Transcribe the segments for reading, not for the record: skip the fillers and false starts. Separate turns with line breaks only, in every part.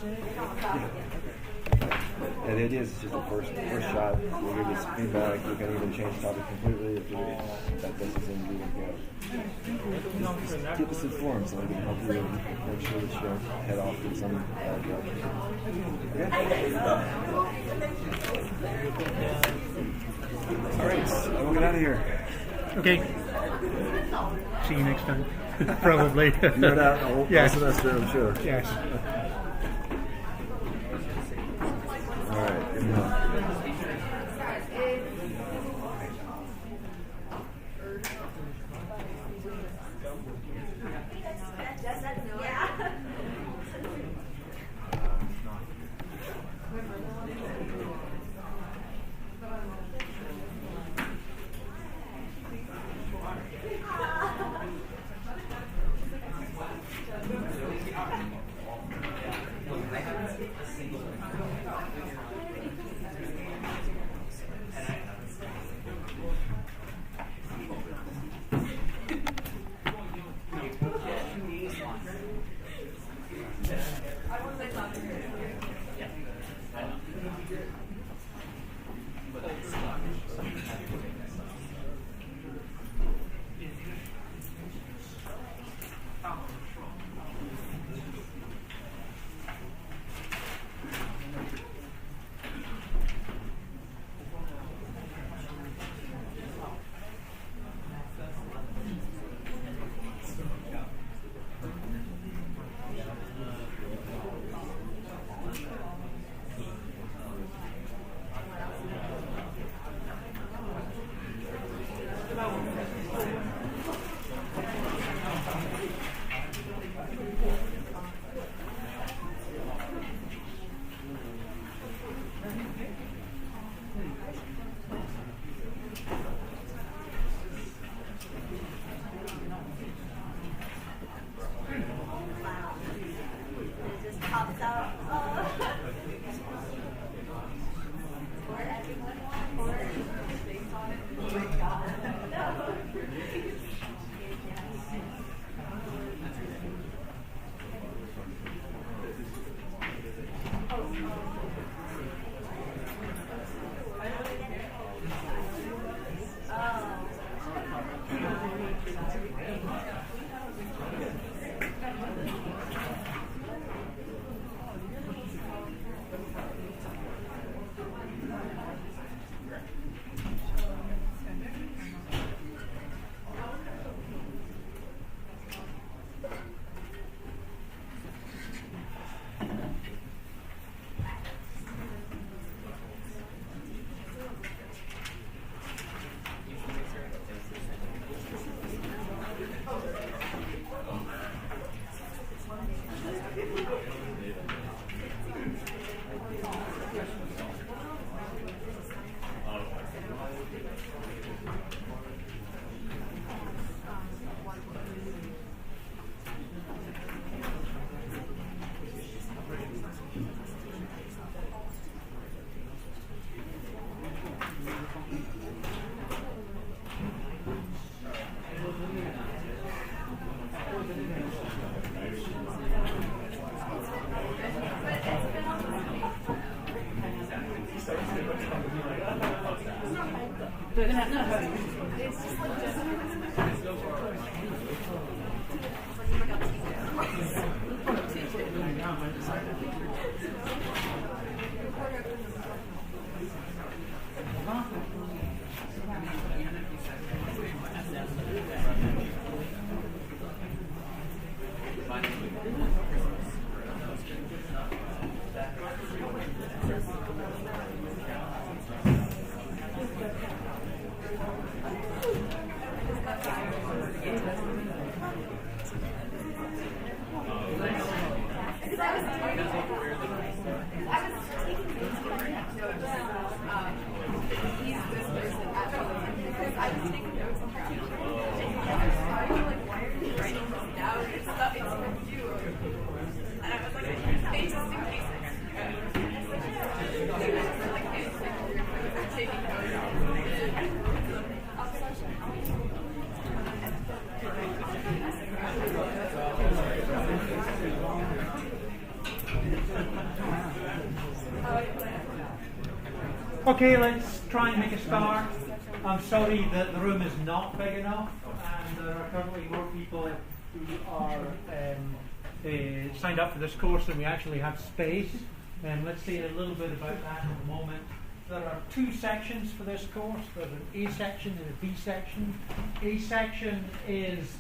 Yeah, the idea is just the first shot. We'll give you some feedback. You can even change topic completely if that doesn't seem to be working out. Just keep us informed so we can help you make sure that you head off in some direction. Okay? All right, we'll get out of here.
Okay. See you next time. Probably.
You're out the whole semester, I'm sure.
Yes.
All right, good enough.
Okay, let's try and make a start. I'm sorry that the room is not big enough, and there are currently more people who are signed up for this course than we actually have space. Let's say a little bit about that in a moment. There are two sections for this course. There's an A section and a B section. A section is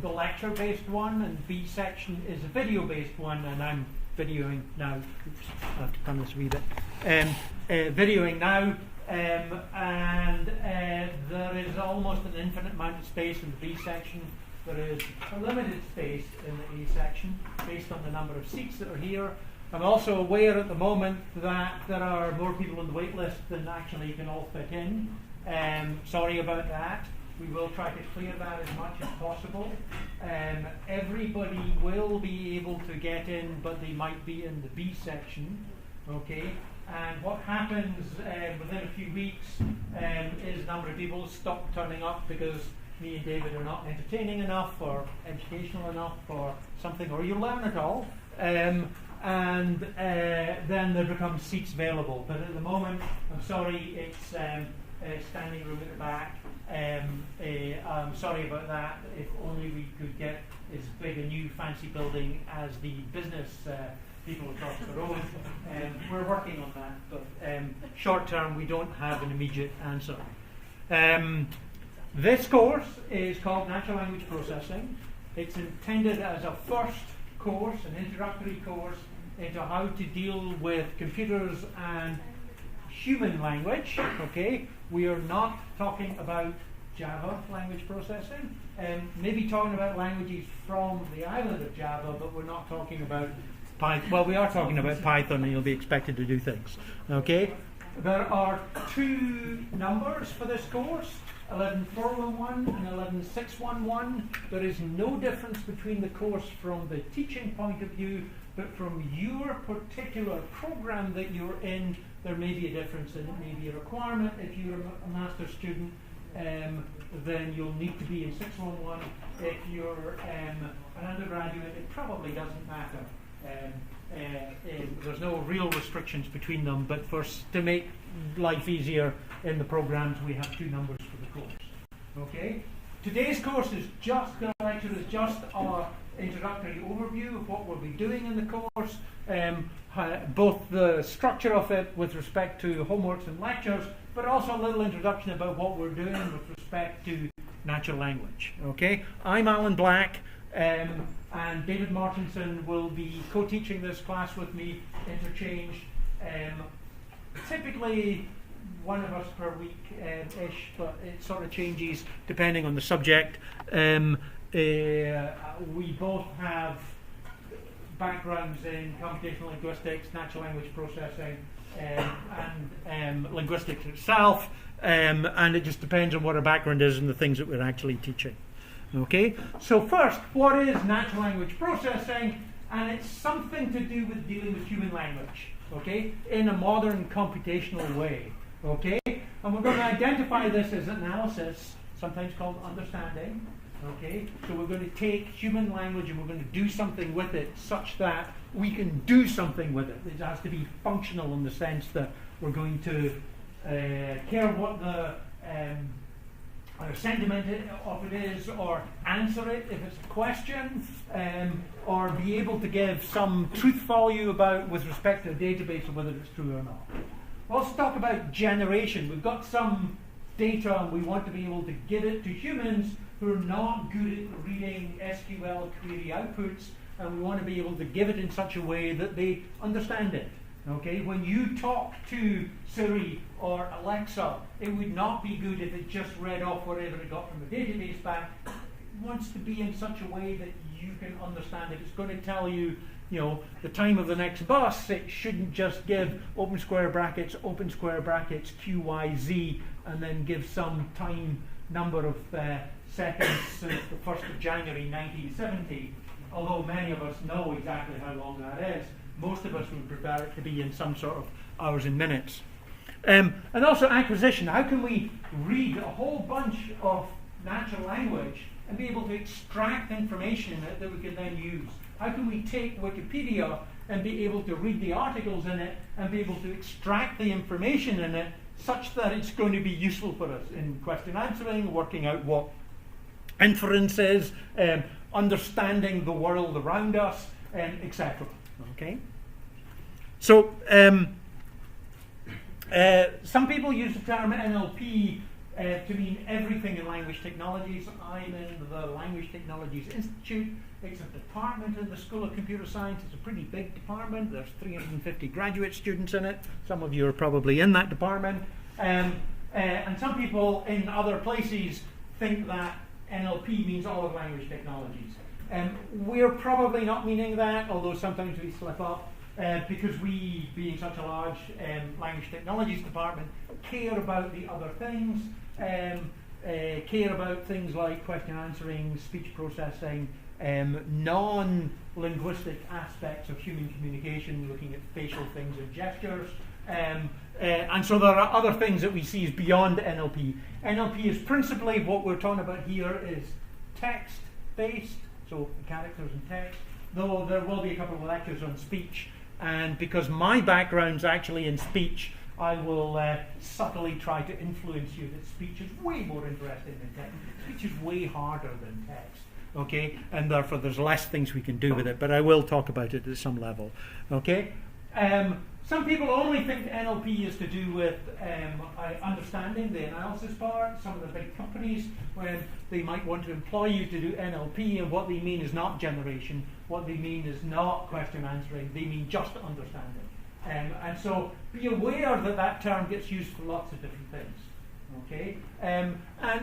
the lecture-based one, and B section is a video-based one, and I'm videoing now. Oops, I have to turn this a wee bit. Videoing now, and there is almost an infinite amount of space in the B section. There is a limited space in the A section based on the number of seats that are here. I'm also aware at the moment that there are more people on the wait list than actually can all fit in. Sorry about that. We will try to clear that as much as possible. Everybody will be able to get in, but they might be in the B section. Okay? And what happens within a few weeks is a number of people stop turning up because me and David are not entertaining enough or educational enough or something, or you learn it all. And then there become seats available. But at the moment, I'm sorry, it's a standing room at the back. I'm sorry about that. If only we could get as big a new fancy building as the business people across the road. We're working on that, but short term, we don't have an immediate answer. This course is called Natural Language Processing. It's intended as a first course, an introductory course into how to deal with computers and human language. Okay, we are not talking about Java language processing. Maybe talking about languages from the island of Java, but we're not talking about Python. Well, we are talking about Python, and you'll be expected to do things. Okay, there are two numbers for this course. 11.411 and 11.611. There is no difference between the course from the teaching point of view, but from your particular program that you're in, there may be a difference, and it may be a requirement. If you're a master's student, then you'll need to be in 611. If you're an undergraduate, it probably doesn't matter. There's no real restrictions between them, but to make life easier in the programs, we have two numbers for the course. Okay. Today's course is just our introductory overview of what we'll be doing in the course, both the structure of it with respect to homeworks and lectures, but also a little introduction about what we're doing with respect to natural language. Okay. I'm Alan Black. And David Martinson will be co-teaching this class with me, interchanged. Typically one of us per week-ish, but it sort of changes depending on the subject. We both have backgrounds in computational linguistics, natural language processing, and linguistics itself, and it just depends on what our background is and the things that we're actually teaching. Okay, so first, what is natural language processing? And it's something to do with dealing with human language, okay, in a modern computational way, okay? And we're going to identify this as analysis, sometimes called understanding, okay? So we're going to take human language and we're going to do something with it such that we can do something with it. It has to be functional in the sense that we're going to care what the sentiment of it is, or answer it if it's a question, or be able to give some truth value about with respect to a database of whether it's true or not. Let's talk about generation. We've got some data and we want to be able to give it to humans who are not good at reading SQL query outputs, and we want to be able to give it in such a way that they understand it. Okay, when you talk to Siri or Alexa, it would not be good if it just read off whatever it got from the database back. It wants to be in such a way that you can understand it. It's going to tell you, the time of the next bus. It shouldn't just give open square brackets, QYZ, and then give some time number of seconds since the 1st of January 1970, although many of us know exactly how long that is. Most of us would prefer it to be in some sort of hours and minutes. And also acquisition. How can we read a whole bunch of natural language and be able to extract information in it that we can then use? How can we take Wikipedia and be able to read the articles in it and be able to extract the information in it such that it's going to be useful for us in question answering, working out what inference is, understanding the world around us, etc. Okay? So, some people use the term NLP to mean everything in language technologies. I'm in the Language Technologies Institute. It's a department in the School of Computer Science. It's a pretty big department. There's 350 graduate students in it. Some of you are probably in that department. And some people in other places think that NLP means all of language technologies. We're probably not meaning that, although sometimes we slip up, because we, being such a large language technologies department, care about the other things, care about things like question answering, speech processing, non-linguistic aspects of human communication, looking at facial things and gestures. And so there are other things that we see as beyond NLP. NLP is principally, what we're talking about here is text-based, so characters and text, though there will be a couple of lectures on speech. And because my background's actually in speech, I will subtly try to influence you that speech is way more interesting than text. Speech is way harder than text, okay? And therefore there's less things we can do with it, but I will talk about it at some level, okay? Some people only think NLP is to do with understanding the analysis part. Some of the big companies, when they might want to employ you to do NLP, and what they mean is not generation, what they mean is not question answering, they mean just understanding. And so be aware that that term gets used for lots of different things. Okay? And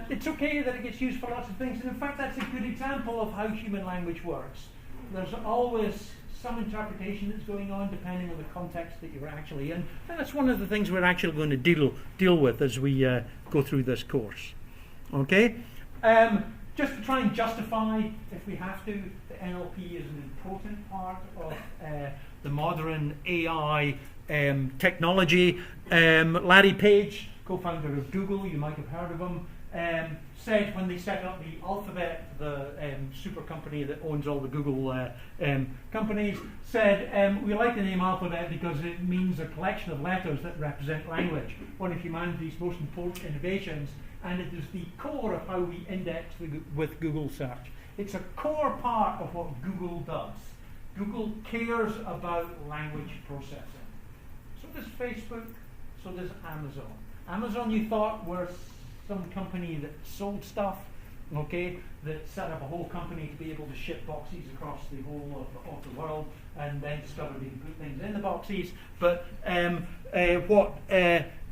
it's okay that it gets used for lots of things, and in fact that's a good example of how human language works. There's always some interpretation that's going on depending on the context that you're actually in, and that's one of the things we're actually going to deal with as we go through this course. Okay? Just to try and justify, if we have to, that NLP is an important part of the modern AI technology. Larry Page, co-founder of Google, you might have heard of him, said when they set up the Alphabet, the super company that owns all the Google companies, said, we like the name Alphabet because it means a collection of letters that represent language, one of humanity's most important innovations, and it is the core of how we index with Google search. It's a core part of what Google does. Google cares about language processing. So does Facebook, so does Amazon. Amazon, you thought, were some company that sold stuff, okay, that set up a whole company to be able to ship boxes across the whole of the world, and then discovered they could put things in the boxes. But what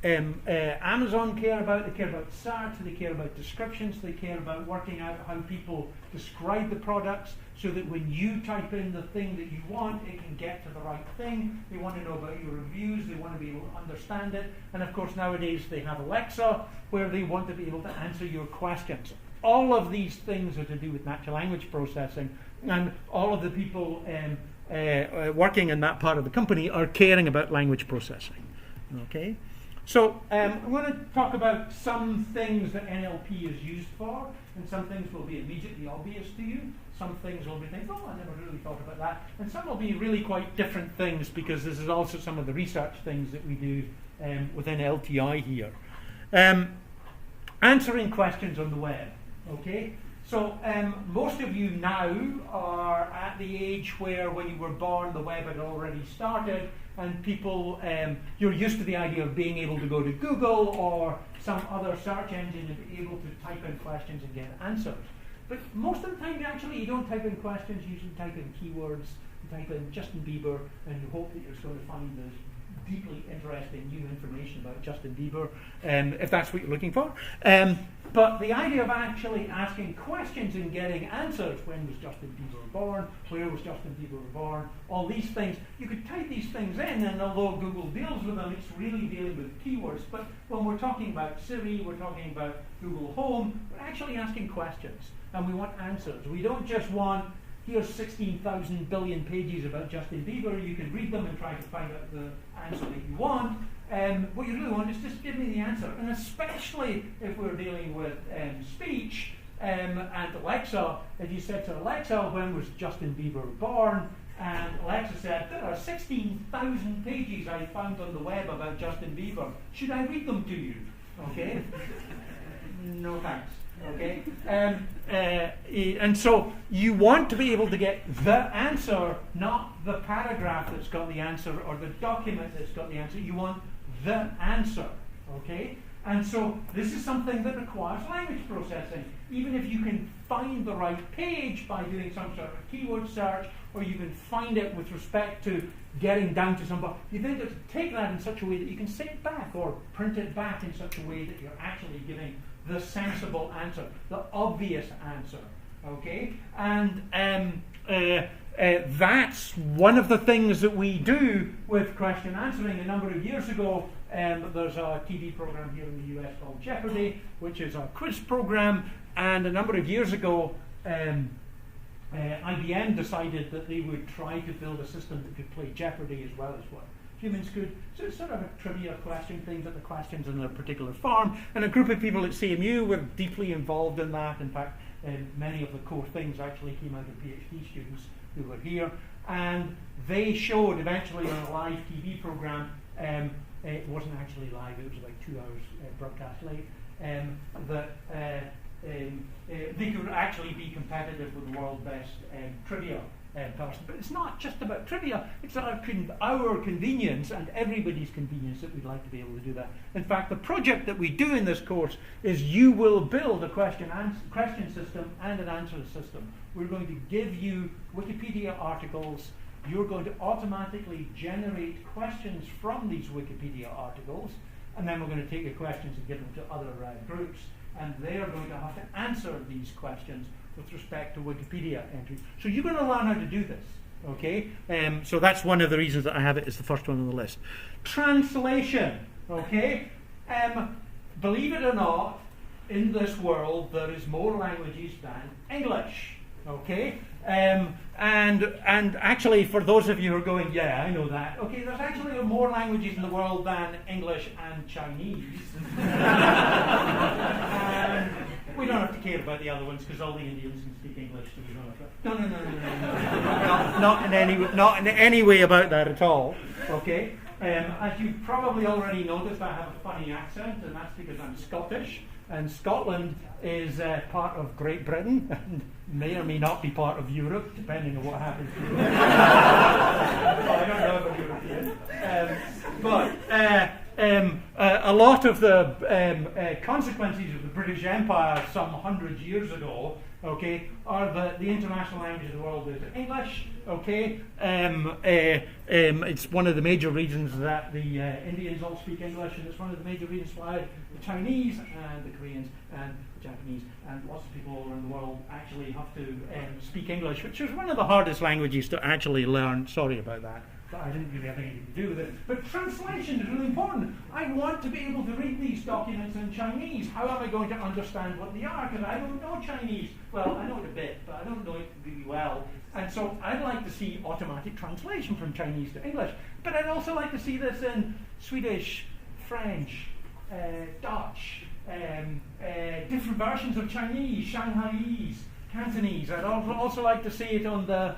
Amazon care about, they care about search, they care about descriptions, they care about working out how people describe the products, so that when you type in the thing that you want, it can get to the right thing. They want to know about your reviews, they want to be able to understand it, and of course nowadays they have Alexa, where they want to be able to answer your questions. All of these things are to do with natural language processing, and all of the people working in that part of the company are caring about language processing. Okay? So I'm going to talk about some things that NLP is used for, and some things will be immediately obvious to you. Some things will be thinking, oh, I never really thought about that. And some will be really quite different things, because this is also some of the research things that we do within LTI here. Answering questions on the web, okay? So most of you now are at the age where when you were born, the web had already started, and people, you're used to the idea of being able to go to Google or some other search engine and be able to type in questions and get answers. But most of the time, actually, you don't type in questions, you usually type in keywords, you type in Justin Bieber, and you hope that you're going to find this deeply interesting new information about Justin Bieber, if that's what you're looking for. But the idea of actually asking questions and getting answers, when was Justin Bieber born, where was Justin Bieber born, all these things, you could type these things in, and although Google deals with them, it's really dealing with keywords. But when we're talking about Siri, we're talking about Google Home, we're actually asking questions, and we want answers. We don't just want, here's 16,000 billion pages about Justin Bieber, you can read them and try to find out the answer that you want. What you really want is just give me the answer. And especially if we're dealing with speech and Alexa, if you said to Alexa, when was Justin Bieber born, And Alexa said, there are 16,000 pages I found on the web about Justin Bieber. Should I read them to you? Okay? No thanks. Okay? And so you want to be able to get the answer, not the paragraph that's got the answer or the document that's got the answer. You want the answer. Okay? And so this is something that requires language processing. Even if you can find the right page by doing some sort of keyword search, or you can find it with respect to getting down to somebody, you then have to take that in such a way that you can say it back or print it back in such a way that you're actually giving the sensible answer, the obvious answer. Okay? And that's one of the things that we do with question answering. A number of years ago, there's a TV program here in the US called Jeopardy, which is a quiz program. And a number of years ago, IBM decided that they would try to build a system that could play Jeopardy as well as what humans could. So it's sort of a trivia question thing, but the questions in a particular form. And a group of people at CMU were deeply involved in that. In fact, many of the core things actually came out of PhD students who were here. And they showed eventually on a live TV program, it wasn't actually live, it was like 2 hours broadcast late, that they could actually be competitive with the world's best trivia person. But it's not just about trivia, it's our convenience and everybody's convenience that we'd like to be able to do that. In fact, the project that we do in this course is you will build a question system and an answer system. We're going to give you Wikipedia articles. You're going to automatically generate questions from these Wikipedia articles, and then we're going to take the questions and give them to other groups, and they're going to have to answer these questions with respect to Wikipedia entries. So you're going to learn how to do this, okay? So that's one of the reasons that I have it as the first one on the list. Translation, okay? Believe it or not, in this world there is more languages than English, okay? And actually, for those of you who are going, yeah, I know that. Okay, there's actually more languages in the world than English and Chinese. And we don't have to care about the other ones because all the Indians can speak English, so we don't have to. No. Not in any way about that at all. Okay. As you probably already noticed, I have a funny accent, and that's because I'm Scottish. And Scotland is part of Great Britain, and may or may not be part of Europe, depending on what happens. Well, I don't know about European. A lot of the consequences of the British Empire some hundred years ago, okay, are that the international language of the world is English, okay. It's one of the major reasons that the Indians all speak English, and it's one of the major reasons why the Chinese and the Koreans and the Japanese and lots of people all around the world actually have to speak English, which is one of the hardest languages to actually learn. Sorry about that. I didn't really have anything to do with it. But translation is really important. I want to be able to read these documents in Chinese. How am I going to understand what they are? Because I don't know Chinese. Well, I know it a bit, but I don't know it really well. And so I'd like to see automatic translation from Chinese to English. But I'd also like to see this in Swedish, French, Dutch, different versions of Chinese, Shanghainese, Cantonese. I'd also like to see it on the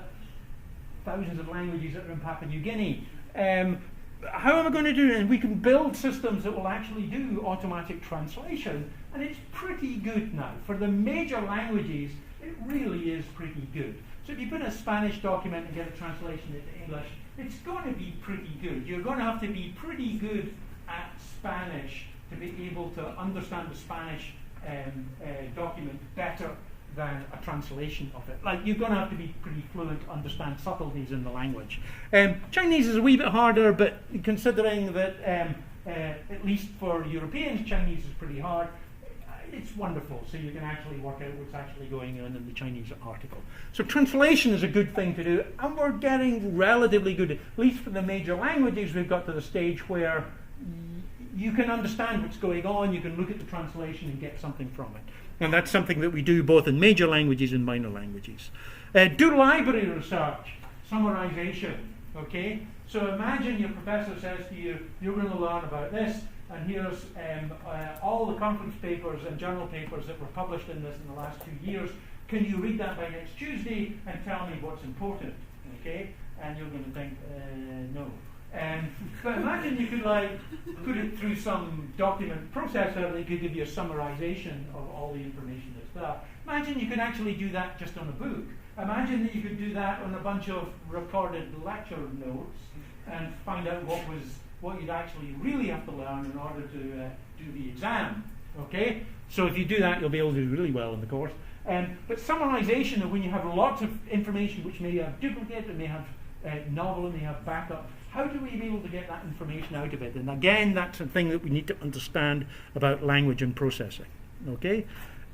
thousands of languages that are in Papua New Guinea. How am I going to do it? And we can build systems that will actually do automatic translation, and it's pretty good now. For the major languages, it really is pretty good. So if you put a Spanish document and get a translation into English, it's going to be pretty good. You're going to have to be pretty good at Spanish to be able to understand the Spanish document better than a translation of it. Like, you're going to have to be pretty fluent to understand subtleties in the language. Chinese is a wee bit harder, but considering that at least for Europeans, Chinese is pretty hard, it's wonderful. So you can actually work out what's actually going on in the Chinese article. So translation is a good thing to do, and we're getting relatively good. At least for the major languages, we've got to the stage where you can understand what's going on, you can look at the translation and get something from it. And that's something that we do both in major languages and minor languages. Do library research, summarization, okay? So imagine your professor says to you, you're going to learn about this, and here's all the conference papers and journal papers that were published in this in the last 2 years. Can you read that by next Tuesday and tell me what's important, okay? and you're going to think, no. But imagine you could like put it through some document processor that could give you a summarization of all the information that's there. Imagine you could actually do that just on a book. Imagine that you could do that on a bunch of recorded lecture notes and find out what you'd actually really have to learn in order to do the exam. Okay? So if you do that, you'll be able to do really well in the course. But summarization of when you have lots of information which may have duplicate, it may have novel, it may have backup. How do we be able to get that information out of it? And again, that's a thing that we need to understand about language and processing. Okay?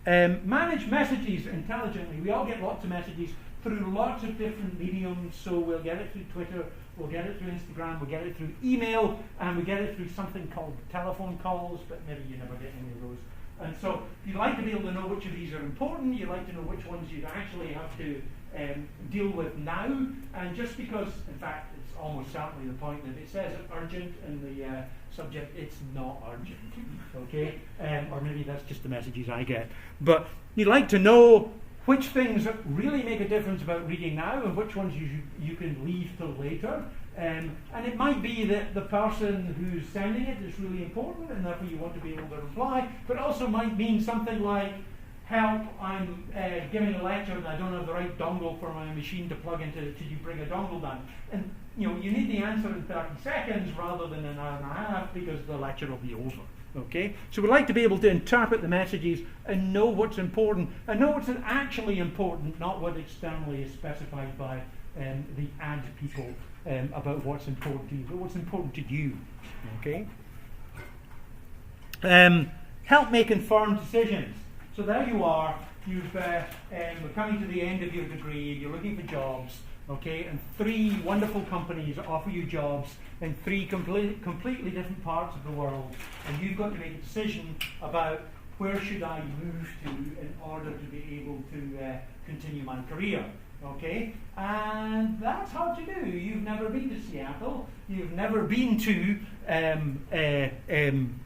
Manage messages intelligently. We all get lots of messages through lots of different mediums. So we'll get it through Twitter, we'll get it through Instagram, we'll get it through email, and we get it through something called telephone calls, but maybe you never get any of those. And so you'd like to be able to know which of these are important, you'd like to know which ones you'd actually have to deal with now, and just because, in fact, it's almost certainly the point that it says urgent in the subject, it's not urgent, okay? Or maybe that's just the messages I get. But you'd like to know which things really make a difference about reading now and which ones you can leave till later. And it might be that the person who's sending it is really important and therefore you want to be able to reply, but also might mean something like, help, I'm giving a lecture and I don't have the right dongle for my machine to plug into, could you bring a dongle down? And you need the answer in 30 seconds rather than an hour and a half because the lecture will be over. Okay? So we like to be able to interpret the messages and know what's important, and know what's actually important, not what externally is specified by the ad people about what's important to you, but what's important to you. Okay? Help make informed decisions. So there you are, we're coming to the end of your degree, you're looking for jobs, okay, and 3 wonderful companies offer you jobs in 3 completely different parts of the world, and you've got to make a decision about where should I move to in order to be able to continue my career, okay? And that's hard to do. You've never been to Seattle, you've never been to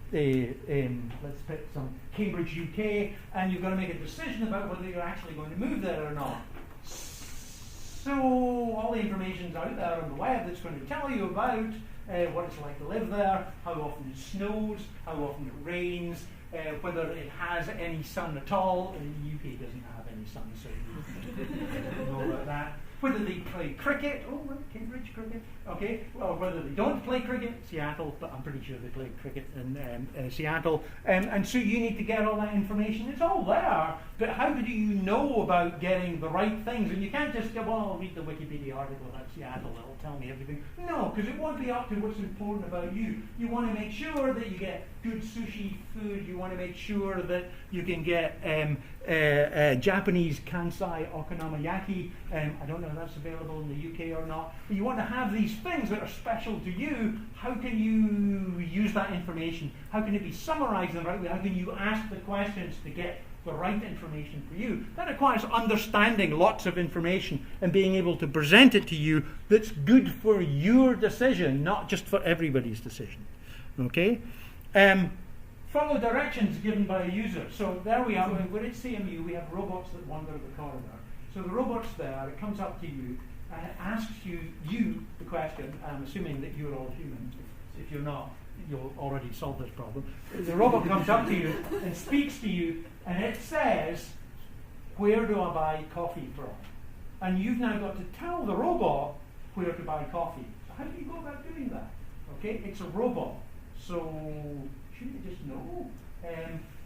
let's pick some Cambridge, UK, and you've got to make a decision about whether you're actually going to move there or not. So all the information's out there on the web that's going to tell you about what it's like to live there, how often it snows, how often it rains, whether it has any sun at all. The UK doesn't have any sun, so you don't know about that. Whether they play cricket, Cambridge cricket, okay, or whether they don't play cricket, Seattle, but I'm pretty sure they play cricket in Seattle, and so you need to get all that information. It's all there, but how do you know about getting the right things? And you can't just go, well, I'll read the Wikipedia article about Seattle, it'll tell me everything. No, because it won't be up to what's important about you. You want to make sure that you get good sushi food, you want to make sure that you can get Japanese Kansai Okonomiyaki. I don't know if that's available in the UK or not, but you want to have these things that are special to you. How can you use that information? How can it be summarized in the right way? How can you ask the questions to get the right information for you? That requires understanding lots of information and being able to present it to you that's good for your decision, not just for everybody's decision. Okay? Follow directions given by a user. So there we are. We're at CMU. We have robots that wander the corridor. So the robot's there. It comes up to you and it asks you the question. I'm assuming that you're all human. If you're not, you'll already solve this problem. The robot comes up to you and speaks to you, and it says, "Where do I buy coffee from?" And you've now got to tell the robot where to buy coffee. So how do you go about doing that? Okay, it's a robot. So shouldn't you just know?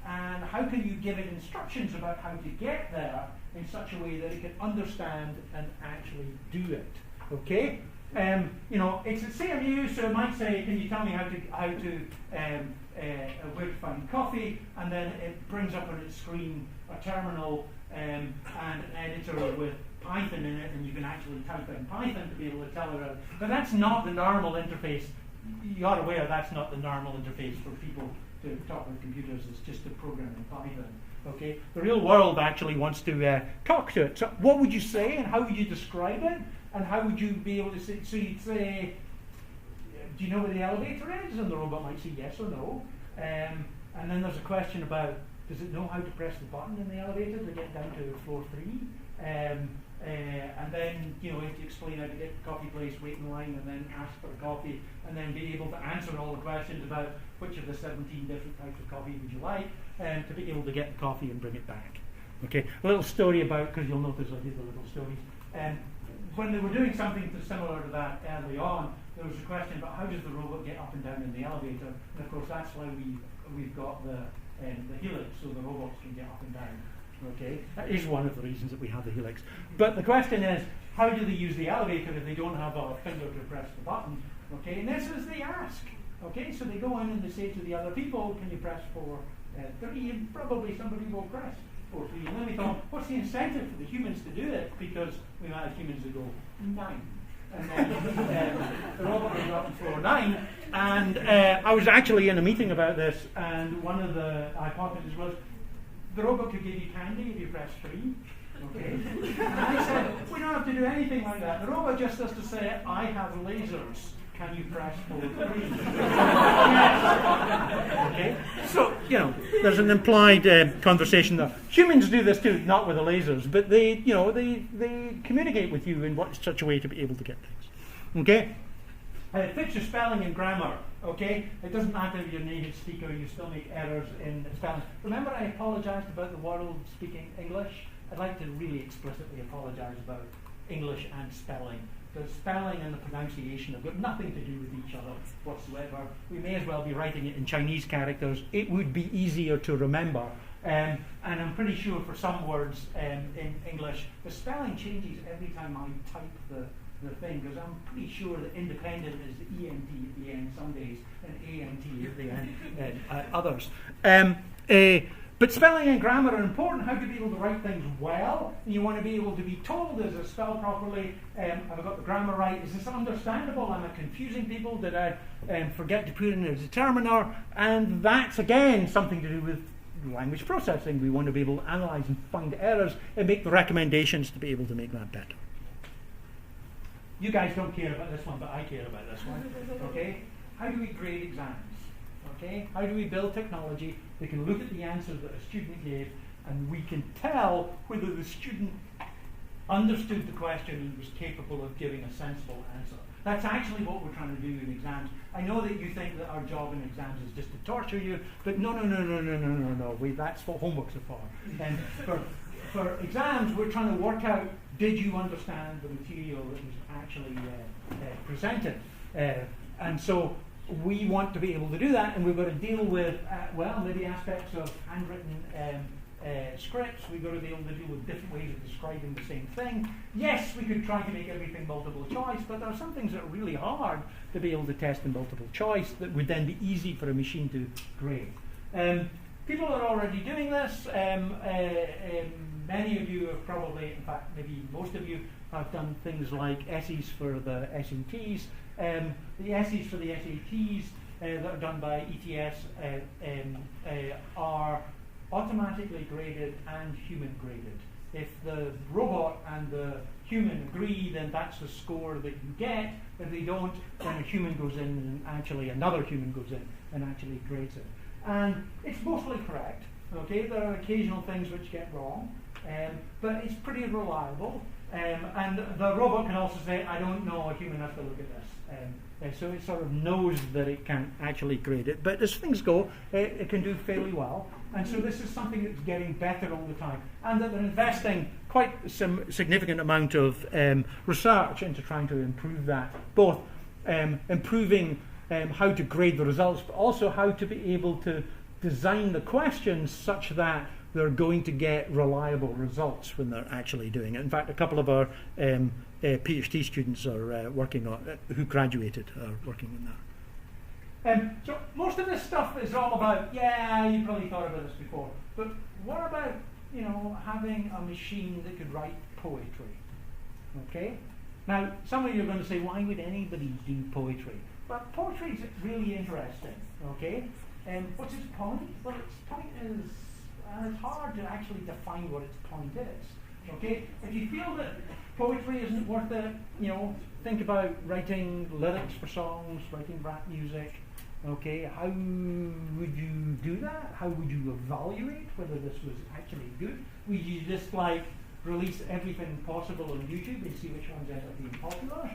And how can you give it instructions about how to get there in such a way that it can understand and actually do it? Okay? It's at CMU, so it might say, "Can you tell me where to find coffee?" And then it brings up on its screen a terminal and an editor with Python in it, and you can actually type in Python to be able to tell it. But that's not the normal interface. You are aware that's not the normal interface for people to talk with computers. It's just a program in Python. Okay, the real world actually wants to talk to it. So what would you say, and how would you describe it, and how would you be able to say? So you'd say, "Do you know where the elevator is?" And the robot might say yes or no. And then there's a question about, does it know how to press the button in the elevator to get down to floor 3? and then you have to explain how to get to the coffee place, wait in line, and then ask for a coffee, and then be able to answer all the questions about which of the 17 different types of coffee would you like, and to be able to get the coffee and bring it back. Okay, a little story about, because you'll notice I did the little stories. When they were doing something similar to that early on, there was a question about how does the robot get up and down in the elevator, and of course that's why we've got the helix, so the robots can get up and down. Okay, that is one of the reasons that we have the helix. But the question is, how do they use the elevator if they don't have a finger to press the button? Okay, and this is the ask. Okay, so they go in and they say to the other people, can you press for 3? And probably somebody will press for 3. And then we thought, what's the incentive for the humans to do it? Because we might have humans that go 9. And then the robot was up on floor 9. And I was actually in a meeting about this, and one of the hypotheses was the robot could give you candy if you press 3. Okay. And I said, we don't have to do anything like that. The robot just has to say, I have lasers. Can you press for 3? Yes. Okay. So, there's an implied conversation there. Humans do this too, not with the lasers, but they communicate with you in such a way to be able to get things. Okay. Fix your spelling and grammar. Okay. It doesn't matter if you're a native speaker; you still make errors in spelling. Remember, I apologised about the world speaking English. I'd like to really explicitly apologise about English and spelling. The spelling and the pronunciation have got nothing to do with each other whatsoever. We may as well be writing it in Chinese characters. It would be easier to remember. And I'm pretty sure for some words in English, the spelling changes every time I type the thing, because I'm pretty sure that independent is the ENT at the end some days and ANT at the end others. But spelling and grammar are important. How to be able to write things well. And you want to be able to be told, is it spelled properly? Have I got the grammar right? Is this understandable? Am I confusing people? Did I forget to put in a determiner? And that's, again, something to do with language processing. We want to be able to analyze and find errors and make the recommendations to be able to make that better. You guys don't care about this one, but I care about this one. Okay? How do we grade exams? Okay? How do we build technology that can look at the answers that a student gave, and we can tell whether the student understood the question and was capable of giving a sensible answer? That's actually what we're trying to do in exams. I know that you think that our job in exams is just to torture you, but no. That's what homeworks are for. And for exams, we're trying to work out, did you understand the material that was actually presented? And so we want to be able to do that, and we've got to deal with, maybe aspects of handwritten scripts. We've got to be able to deal with different ways of describing the same thing. Yes, we could try to make everything multiple choice, but there are some things that are really hard to be able to test in multiple choice that would then be easy for a machine to grade. People are already doing this. Many of you have probably, in fact, maybe most of you have done things like essays for the SATs. The essays for the SATs that are done by ETS are automatically graded and human graded. If the robot and the human agree, then that's the score that you get. If they don't, then a human goes in and actually another human goes in and actually grades it. And it's mostly correct. Okay, there are occasional things which get wrong, but it's pretty reliable. And the robot can also say, I don't know, a human has to look at this. So it sort of knows that it can actually grade it. But as things go, it can do fairly well. And so this is something that's getting better all the time. And that they're investing quite some significant amount of research into trying to improve that. Both improving how to grade the results, but also how to be able to design the questions such that they're going to get reliable results when they're actually doing it. In fact, a couple of our PhD students are working on who graduated are working on that. So most of this stuff is all about, you probably thought about this before, but what about having a machine that could write poetry? Okay. Now, some of you are going to say, why would anybody do poetry? Well, poetry is really interesting. Okay. What's its point? Well, its point is. And it's hard to actually define what its point is. Okay? If you feel that poetry isn't worth it, think about writing lyrics for songs, writing rap music. Okay? How would you do that? How would you evaluate whether this was actually good? Would you just release everything possible on YouTube and see which ones end up being popular.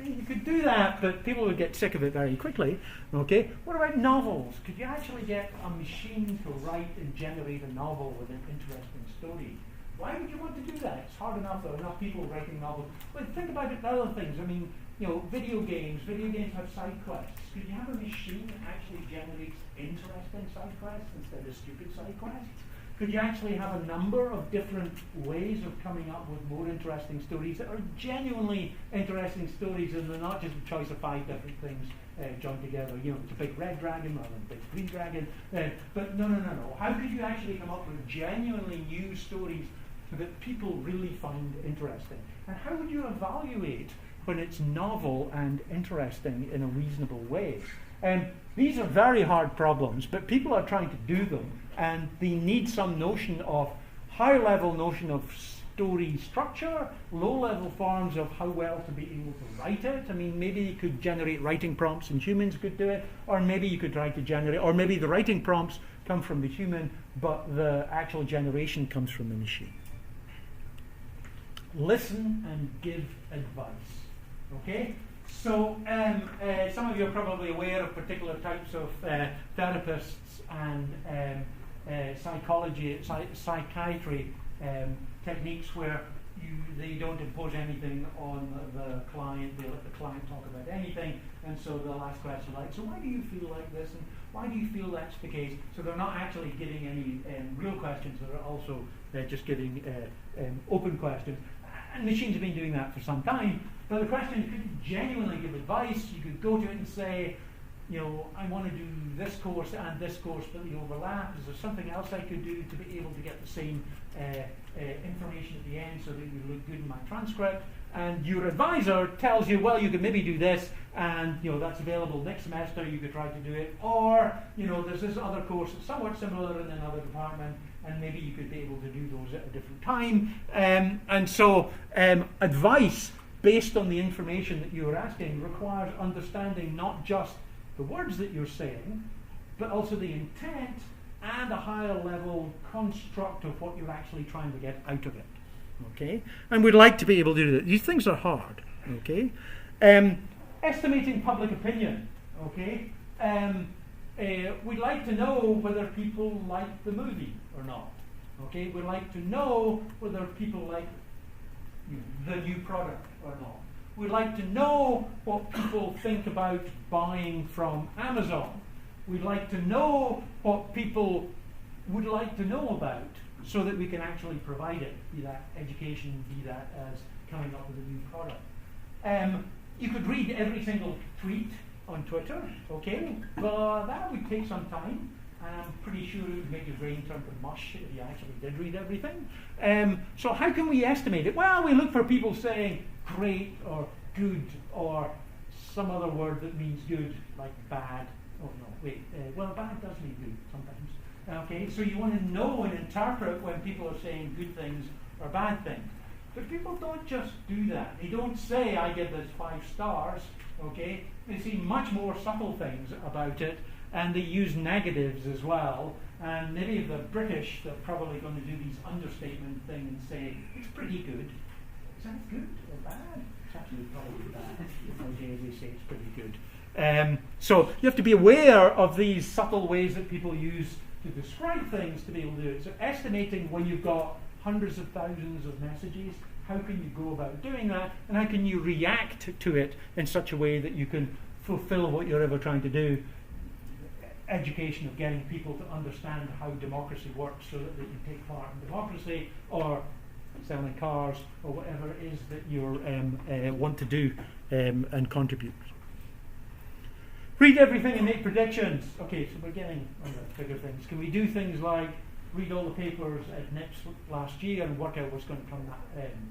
You could do that, but people would get sick of it very quickly. Okay. What about novels? Could you actually get a machine to write and generate a novel with an interesting story? Why would you want to do that? It's hard enough. There are enough people writing novels. But think about it. Other things. I mean, video games. Video games have side quests. Could you have a machine that actually generates interesting side quests instead of stupid side quests? Could you actually have a number of different ways of coming up with more interesting stories that are genuinely interesting stories, and they're not just a choice of 5 different things joined together? It's a big red dragon rather than a big green dragon. But no. How could you actually come up with genuinely new stories that people really find interesting? And how would you evaluate when it's novel and interesting in a reasonable way? These are very hard problems, but people are trying to do them, and they need some notion of high-level notion of story structure, low-level forms of how well to be able to write it. I mean, maybe you could generate writing prompts and humans could do it, or maybe you could try to generate, or maybe the writing prompts come from the human, but the actual generation comes from the machine. Listen and give advice. Okay? So some of you are probably aware of particular types of therapists and psychiatry techniques where they don't impose anything on the client. They let the client talk about anything, and so they'll ask questions like, so why do you feel like this, and why do you feel that's the case? So they're not actually giving any real questions, they're also just giving open questions. And machines have been doing that for some time. But the question, could you genuinely give advice? You could go to it and say, I want to do this course and this course, but they overlap. Is there something else I could do to be able to get the same information at the end so that you look good in my transcript? And your advisor tells you, well, you could maybe do this, and that's available next semester. You could try to do it, or there's this other course that's somewhat similar in another department, and maybe you could be able to do those at a different time. And so, advice based on the information that you're asking requires understanding not just the words that you're saying, but also the intent and a higher level construct of what you're actually trying to get out of it. Okay? And we'd like to be able to do that. These things are hard. Okay? Estimating public opinion. Okay? We'd like to know whether people like the movie or not. Okay? We'd like to know whether people like the new product or not. We'd like to know what people think about buying from Amazon. We'd like to know what people would like to know about so that we can actually provide it, be that education, be that as coming up with a new product. You could read every single tweet on Twitter, okay? But that would take some time. And I'm pretty sure it would make your brain turn to mush if you actually did read everything. So how can we estimate it? Well, we look for people saying great or good or some other word that means good, like bad. Oh no, wait. Well, bad does mean good sometimes. Okay, so you want to know and interpret when people are saying good things or bad things. But people don't just do that. They don't say, I give this 5 stars. Okay, they see much more subtle things about it. And they use negatives as well. And maybe if they're British, they're probably going to do these understatement thing and say, it's pretty good. Is that good or bad? It's actually probably bad. Okay, they say it's pretty good. So you have to be aware of these subtle ways that people use to describe things to be able to do it. So estimating when you've got hundreds of thousands of messages, how can you go about doing that? And how can you react to it in such a way that you can fulfill what you're ever trying to do? Education of getting people to understand how democracy works so that they can take part in democracy, or selling cars, or whatever it is that you want to do and contribute. Read everything and make predictions. Okay, so we're getting on the bigger things. Can we do things like read all the papers at NIPS last year and work out what's going to come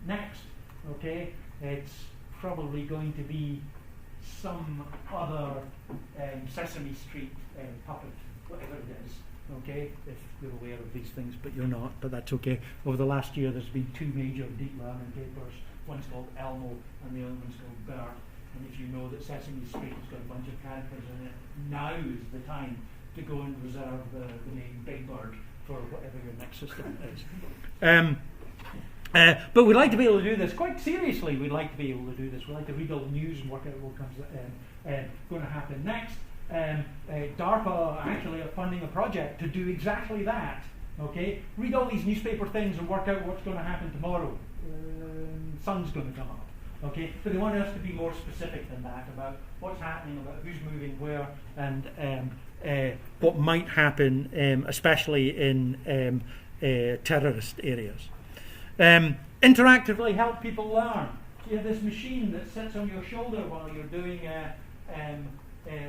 next? Okay, it's probably going to be some other Sesame Street puppet, whatever it is, okay, if you're aware of these things, but you're not, but that's okay. Over the last year there's been 2 major deep learning papers. One's called Elmo and the other one's called Bert. And if you know that Sesame Street has got a bunch of characters in it, now is the time to go and reserve the name Big Bird for whatever your next system is. But we'd like to be able to do this quite seriously. We'd like to be able to do this. We'd like to read all the news and work out what comes going to happen next. DARPA actually are funding a project to do exactly that. Okay, read all these newspaper things and work out what's going to happen tomorrow. Sun's going to come up. Okay, but they want us to be more specific than that about what's happening, about who's moving where, and what might happen, especially in terrorist areas. Interactively help people learn. So you have this machine that sits on your shoulder while you're doing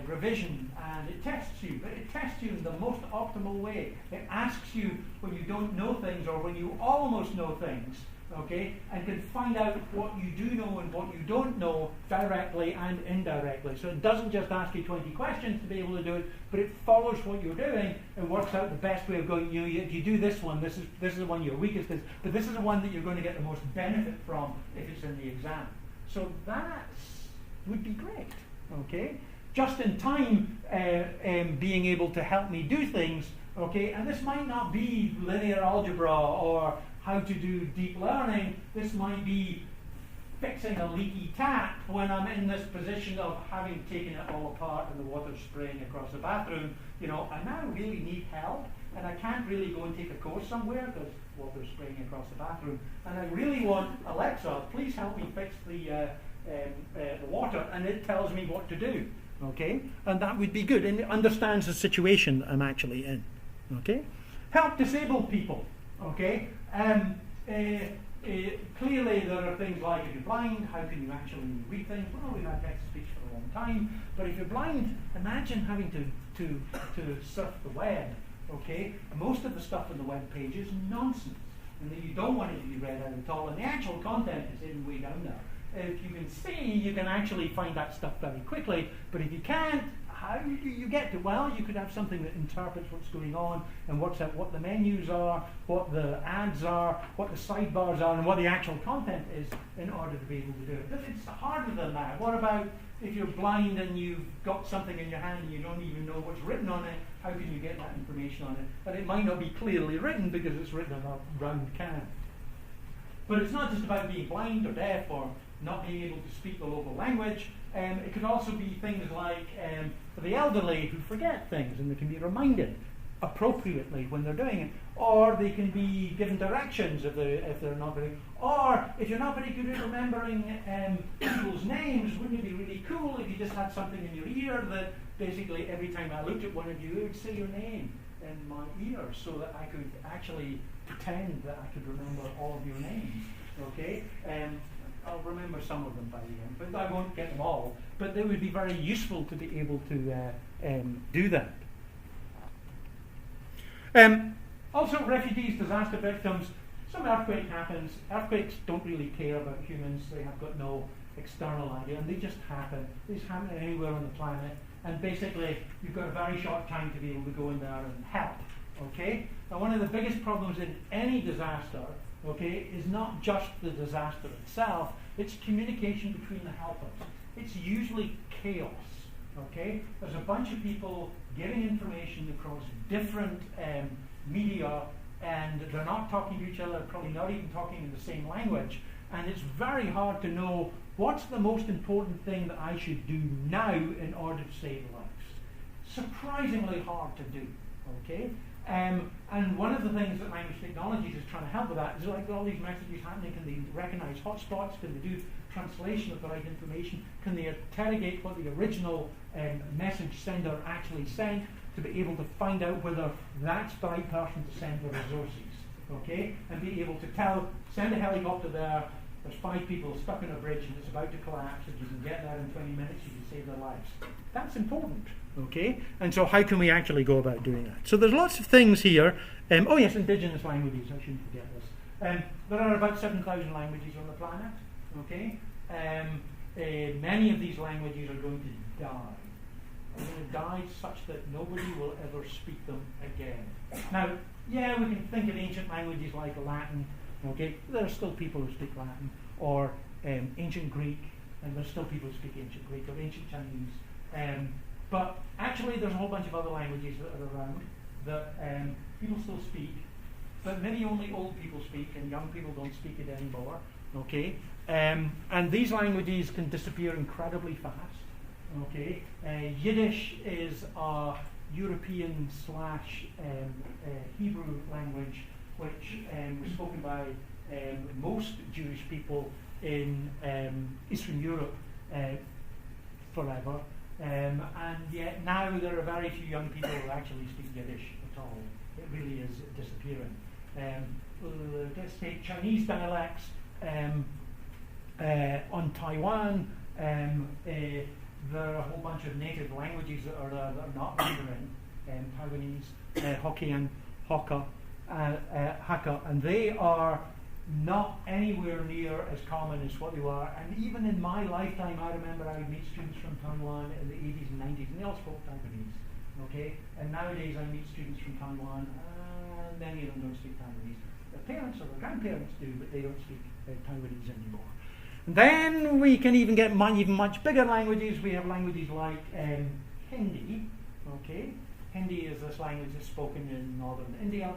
revision, and it tests you, but it tests you in the most optimal way. It asks you when you don't know things or when you almost know things, okay, and can find out what you do know and what you don't know directly and indirectly. So it doesn't just ask you 20 questions to be able to do it, but it follows what you're doing and works out the best way of going. You know, if you do this one, this is the one you're weakest in, but this is the one that you're going to get the most benefit from if it's in the exam. So that would be great, okay? Just in time being able to help me do things, okay, and this might not be linear algebra or how to do deep learning. This might be fixing a leaky tap when I'm in this position of having taken it all apart and the water's spraying across the bathroom. You know, I now really need help, and I can't really go and take a course somewhere because water's spraying across the bathroom. And I really want Alexa, please help me fix the water, and it tells me what to do. Okay, and that would be good, and it understands the situation I'm actually in. Okay, help disabled people. Okay, clearly there are things like if you're blind, how can you actually read things? Well, we've had text to speech for a long time, but if you're blind, imagine having to surf the web. Okay, most of the stuff on the web page is nonsense, and you don't want it to be read out at all, and the actual content is hidden way down there. If you can see, you can actually find that stuff very quickly, but if you can't, how do you get to? Well, you could have something that interprets what's going on and works out what the menus are, what the ads are, what the sidebars are, and what the actual content is in order to be able to do it. But it's harder than that. What about if you're blind and you've got something in your hand and you don't even know what's written on it? How can you get that information on it? And it might not be clearly written because it's written on a round can. But it's not just about being blind or deaf or not being able to speak the local language. It could also be things like for the elderly who forget things, and they can be reminded appropriately when they're doing it, or they can be given directions if they're not very, or if you're not very good at remembering people's names, wouldn't it be really cool if you just had something in your ear that basically every time I looked at one of you, it would say your name in my ear so that I could actually pretend that I could remember all of your names, okay? I'll remember some of them by the end, but I won't get them all. But they would be very useful to be able to do that. Also, refugees, disaster victims. Some earthquake happens. Earthquakes don't really care about humans. They have got no external idea, and they just happen. They just happen anywhere on the planet. And basically, you've got a very short time to be able to go in there and help. Okay? Now, one of the biggest problems in any disaster, okay, is not just the disaster itself, it's communication between the helpers. It's usually chaos, okay? There's a bunch of people giving information across different media, and they're not talking to each other, probably not even talking in the same language, and it's very hard to know what's the most important thing that I should do now in order to save lives. Surprisingly hard to do, okay? And one of the things that language technologies is trying to help with that is like all these messages happening, can they recognize hotspots? Can they do translation of the right information? Can they interrogate what the original message sender actually sent to be able to find out whether that's the right person to send the resources? Okay? And be able to send a helicopter there, there's 5 people stuck in a bridge and it's about to collapse. If you can get there in 20 minutes, you can save their lives. That's important. Okay, and so how can we actually go about doing that? So there's lots of things here. Oh yes, indigenous languages, I shouldn't forget this. There are about 7,000 languages on the planet. Okay, many of these languages are going to die. They're going to die such that nobody will ever speak them again. Now, yeah, we can think of ancient languages like Latin. Okay, there are still people who speak Latin, or ancient Greek, and there's still people who speak ancient Greek or ancient Chinese. But actually, there's a whole bunch of other languages that are around that people still speak, but maybe only old people speak, and young people don't speak it anymore. Okay, and these languages can disappear incredibly fast. Okay, Yiddish is a European slash Hebrew language which was spoken by most Jewish people in Eastern Europe forever, and yet now there are very few young people who actually speak Yiddish at all. It really is disappearing. Let's take Chinese dialects on Taiwan. There are a whole bunch of native languages that are not Mandarin, Taiwanese, Hokkien, Hakka, and they are not anywhere near as common as what they were. And even in my lifetime, I remember I would meet students from Taiwan in the 80s and 90s, and they all spoke Taiwanese. Okay, and nowadays I meet students from Taiwan, and many of them don't speak Taiwanese. Their parents or their grandparents do, but they don't speak Taiwanese anymore. Then we can even get even much bigger languages. We have languages like Hindi. Okay, Hindi is this language that's spoken in northern India,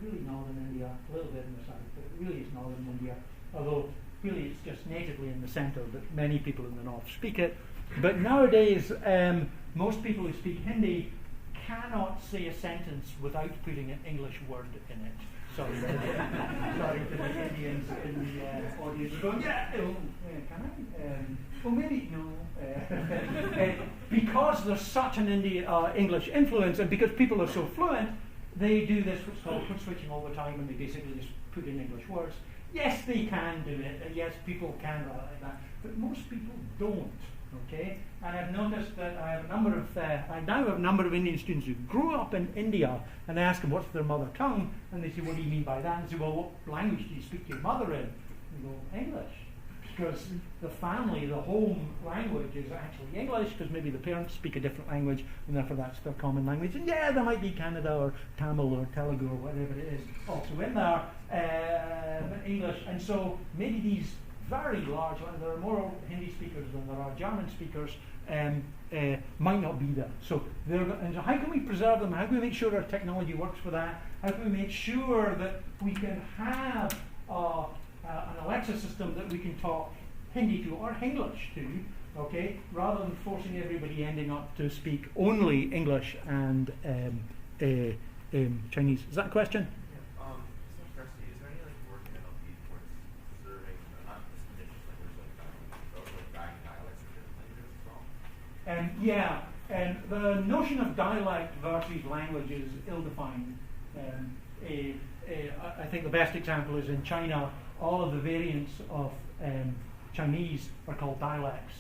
really northern India, a little bit in the south, but really it's northern India. Although really it's just natively in the centre, but many people in the north speak it. But nowadays, most people who speak Hindi cannot say a sentence without putting an English word in it. Sorry to the Indians in the audience going, yeah, can I? Well, maybe no. Because there's such an English influence, and because people are so fluent, they do this what's called code switching all the time, and they basically just put in English words. Yes, they can do it, and yes, people can write like that, but most people don't. Okay, and I've noticed that I now have a number of Indian students who grew up in India, and I ask them what's their mother tongue, and they say, what do you mean by that? And I say, well, what language do you speak to your mother in? And they go, English, because the family, the home language is actually English, because maybe the parents speak a different language, and therefore that's their common language. And yeah, there might be Kannada or Tamil or Telugu or whatever it is also in there, English, and so maybe these very large, there are more Hindi speakers than there are German speakers, might not be there. So, and so how can we preserve them? How can we make sure our technology works for that? How can we make sure that we can have an Alexa system that we can talk Hindi to or English to, okay, rather than forcing everybody ending up to speak only English and Chinese? Is that a question? The notion of dialect versus language is ill-defined. I think the best example is in China. All of the variants of Chinese are called dialects.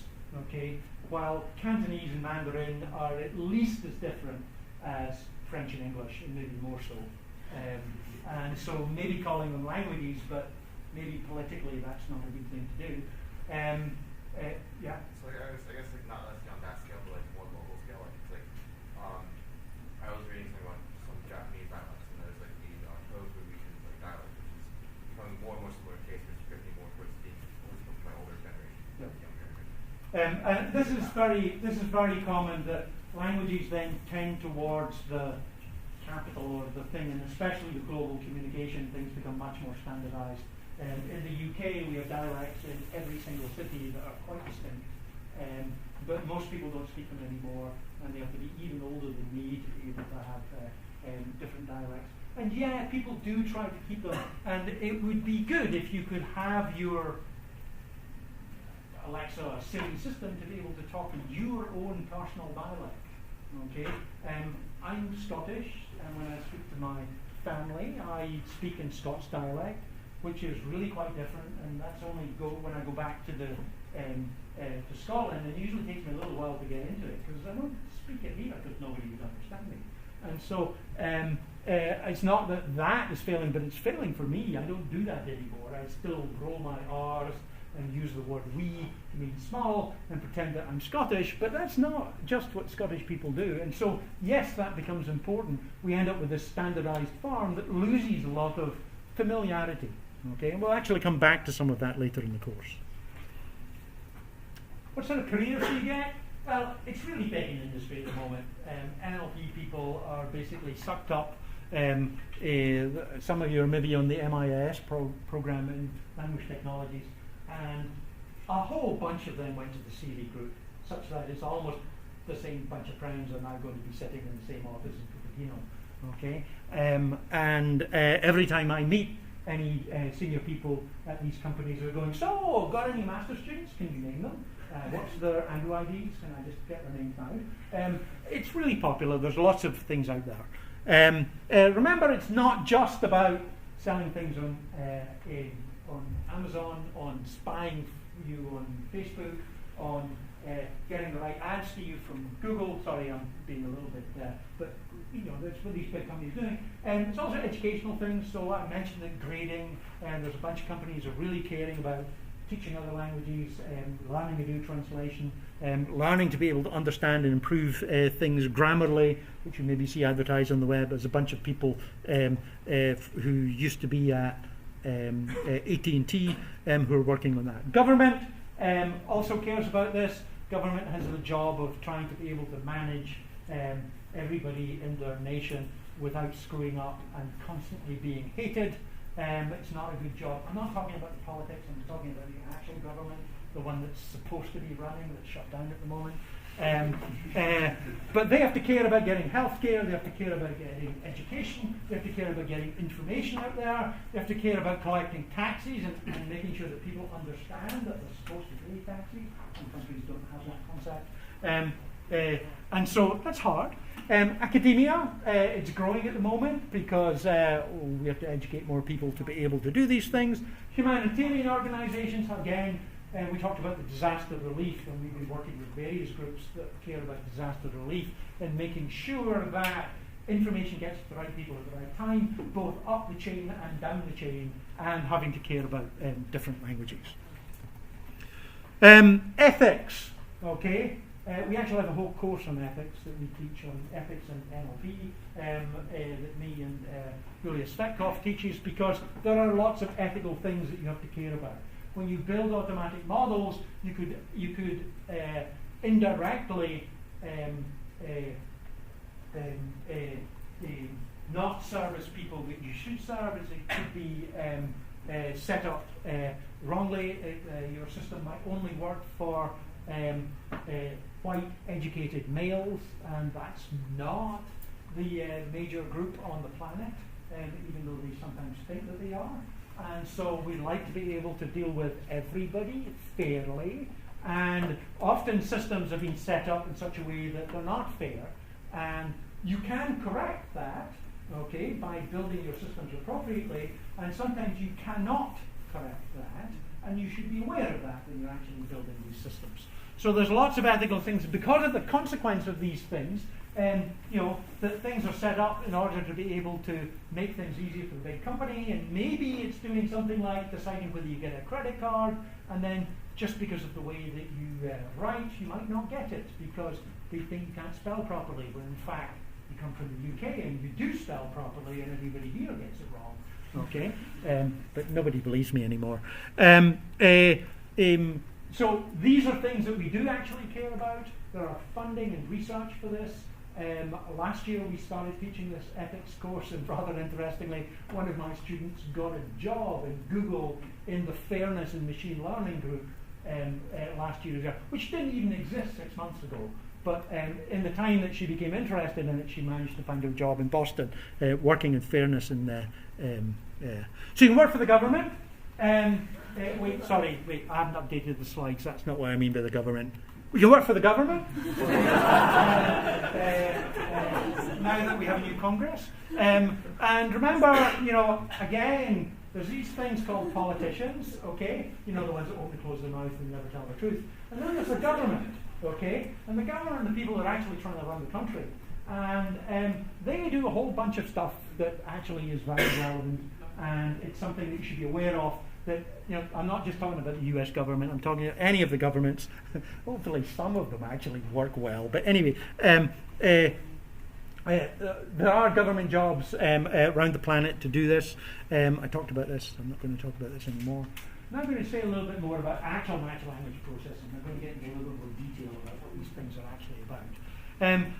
Okay, while Cantonese and Mandarin are at least as different as French and English, and maybe more so. And so maybe calling them languages, but maybe politically that's not a good thing to do. Yeah.
So I guess like not necessarily on that scale, but like more local scale. Like it's like I was reading something about some Japanese dialects, and there's like the Tohoku-region like dialect, which is becoming more and more similar in case, which is drifting more towards being my older generation,
Yeah.
younger generation.
This is very common that languages then tend towards the capital or the thing, and especially with global communication, things become much more standardized. In the UK, we have dialects in every single city that are quite distinct, but most people don't speak them anymore, and they have to be even older than me to be able to have different dialects. And yeah, people do try to keep them, and it would be good if you could have your Alexa or Siri system to be able to talk in your own personal dialect. Okay, I'm Scottish, and when I speak to my family, I speak in Scots dialect, which is really quite different, and that's only when I go back to to Scotland, and it usually takes me a little while to get into it, because I don't speak it here, because nobody would understand me. And so it's not that is failing, but it's failing for me. I don't do that anymore. I still roll my R's and use the word we to mean small and pretend that I'm Scottish, but that's not just what Scottish people do. And so, yes, that becomes important. We end up with this standardized form that loses a lot of familiarity. Okay, and we'll actually come back to some of that later in the course. What sort of careers do you get? Well, it's really big in industry at the moment. NLP people are basically sucked up Some of you are maybe on the MIS program in language technologies, and a whole bunch of them went to the CV group, such that it's almost the same bunch of friends are now going to be sitting in the same office in Cupertino. Okay, and every time I meet any senior people at these companies, they're going, "So, got any master students? Can you name them? What's their Andrew IDs? Can I just get their names now?" It's really popular. There's lots of things out there. Remember, it's not just about selling things on Amazon, on spying you on Facebook, on getting the right ads to you from Google. Sorry, I'm being a little bit, but that's what these big companies are doing. It's also educational things. So I mentioned that grading, and there's a bunch of companies that are really caring about teaching other languages, learning to do translation, learning to be able to understand and improve things grammarly, which you maybe see advertised on the web. There's a bunch of people who used to be at AT&T who are working on that. Government also cares about this. Government has the job of trying to be able to manage everybody in their nation without screwing up and constantly being hated. It's not a good job. I'm not talking about the politics, I'm talking about the actual government, the one that's supposed to be running, that's shut down at the moment. But they have to care about getting healthcare, they have to care about getting education, they have to care about getting information out there, they have to care about collecting taxes and making sure that people understand that they're supposed to pay taxes. Some countries don't have that concept. And so that's hard. Academia, it's growing at the moment because we have to educate more people to be able to do these things. Humanitarian organizations, again, we talked about the disaster relief, and we've been working with various groups that care about disaster relief and making sure that information gets to the right people at the right time, both up the chain and down the chain, and having to care about different languages. Ethics, okay. We actually have a whole course on ethics that we teach on ethics and NLP that me and Julia Svetkov teaches, because there are lots of ethical things that you have to care about. When you build automatic models, you could indirectly not service people that you should service. It could be set up wrongly. Your system might only work for white educated males, and that's not the major group on the planet, even though they sometimes think that they are. And so we like to be able to deal with everybody fairly, and often systems have been set up in such a way that they're not fair, and you can correct that, okay, by building your systems appropriately, and sometimes you cannot correct that, and you should be aware of that when you're actually building these systems. So there's lots of ethical things because of the consequence of these things. That things are set up in order to be able to make things easier for the big company, and maybe it's doing something like deciding whether you get a credit card, and then just because of the way that you write, you might not get it because they think you can't spell properly, when in fact you come from the UK and you do spell properly, and everybody here gets it wrong. Okay, but nobody believes me anymore. So these are things that we do actually care about. There are funding and research for this. Last year we started teaching this ethics course, and rather interestingly, one of my students got a job in Google in the fairness and machine learning group last year, which didn't even exist 6 months ago. But in the time that she became interested in it, she managed to find a job in Boston working in fairness. And so you can work for the government. Wait, I haven't updated the slides. That's not what I mean by the government. You work for the government? Now that we have a new Congress. And remember, again, there's these things called politicians, okay? The ones that only close their mouth and never tell the truth. And then there's the government, okay? And the government are the people that are actually trying to run the country. And they do a whole bunch of stuff that actually is very relevant, and it's something that you should be aware of. That I'm not just talking about the US government, I'm talking about any of the governments. Hopefully some of them actually work well. But anyway, there are government jobs around the planet to do this. I talked about this, I'm not going to talk about this anymore. Now I'm going to say a little bit more about actual natural language processing. I'm going to get into a little bit more detail about what these things are actually about.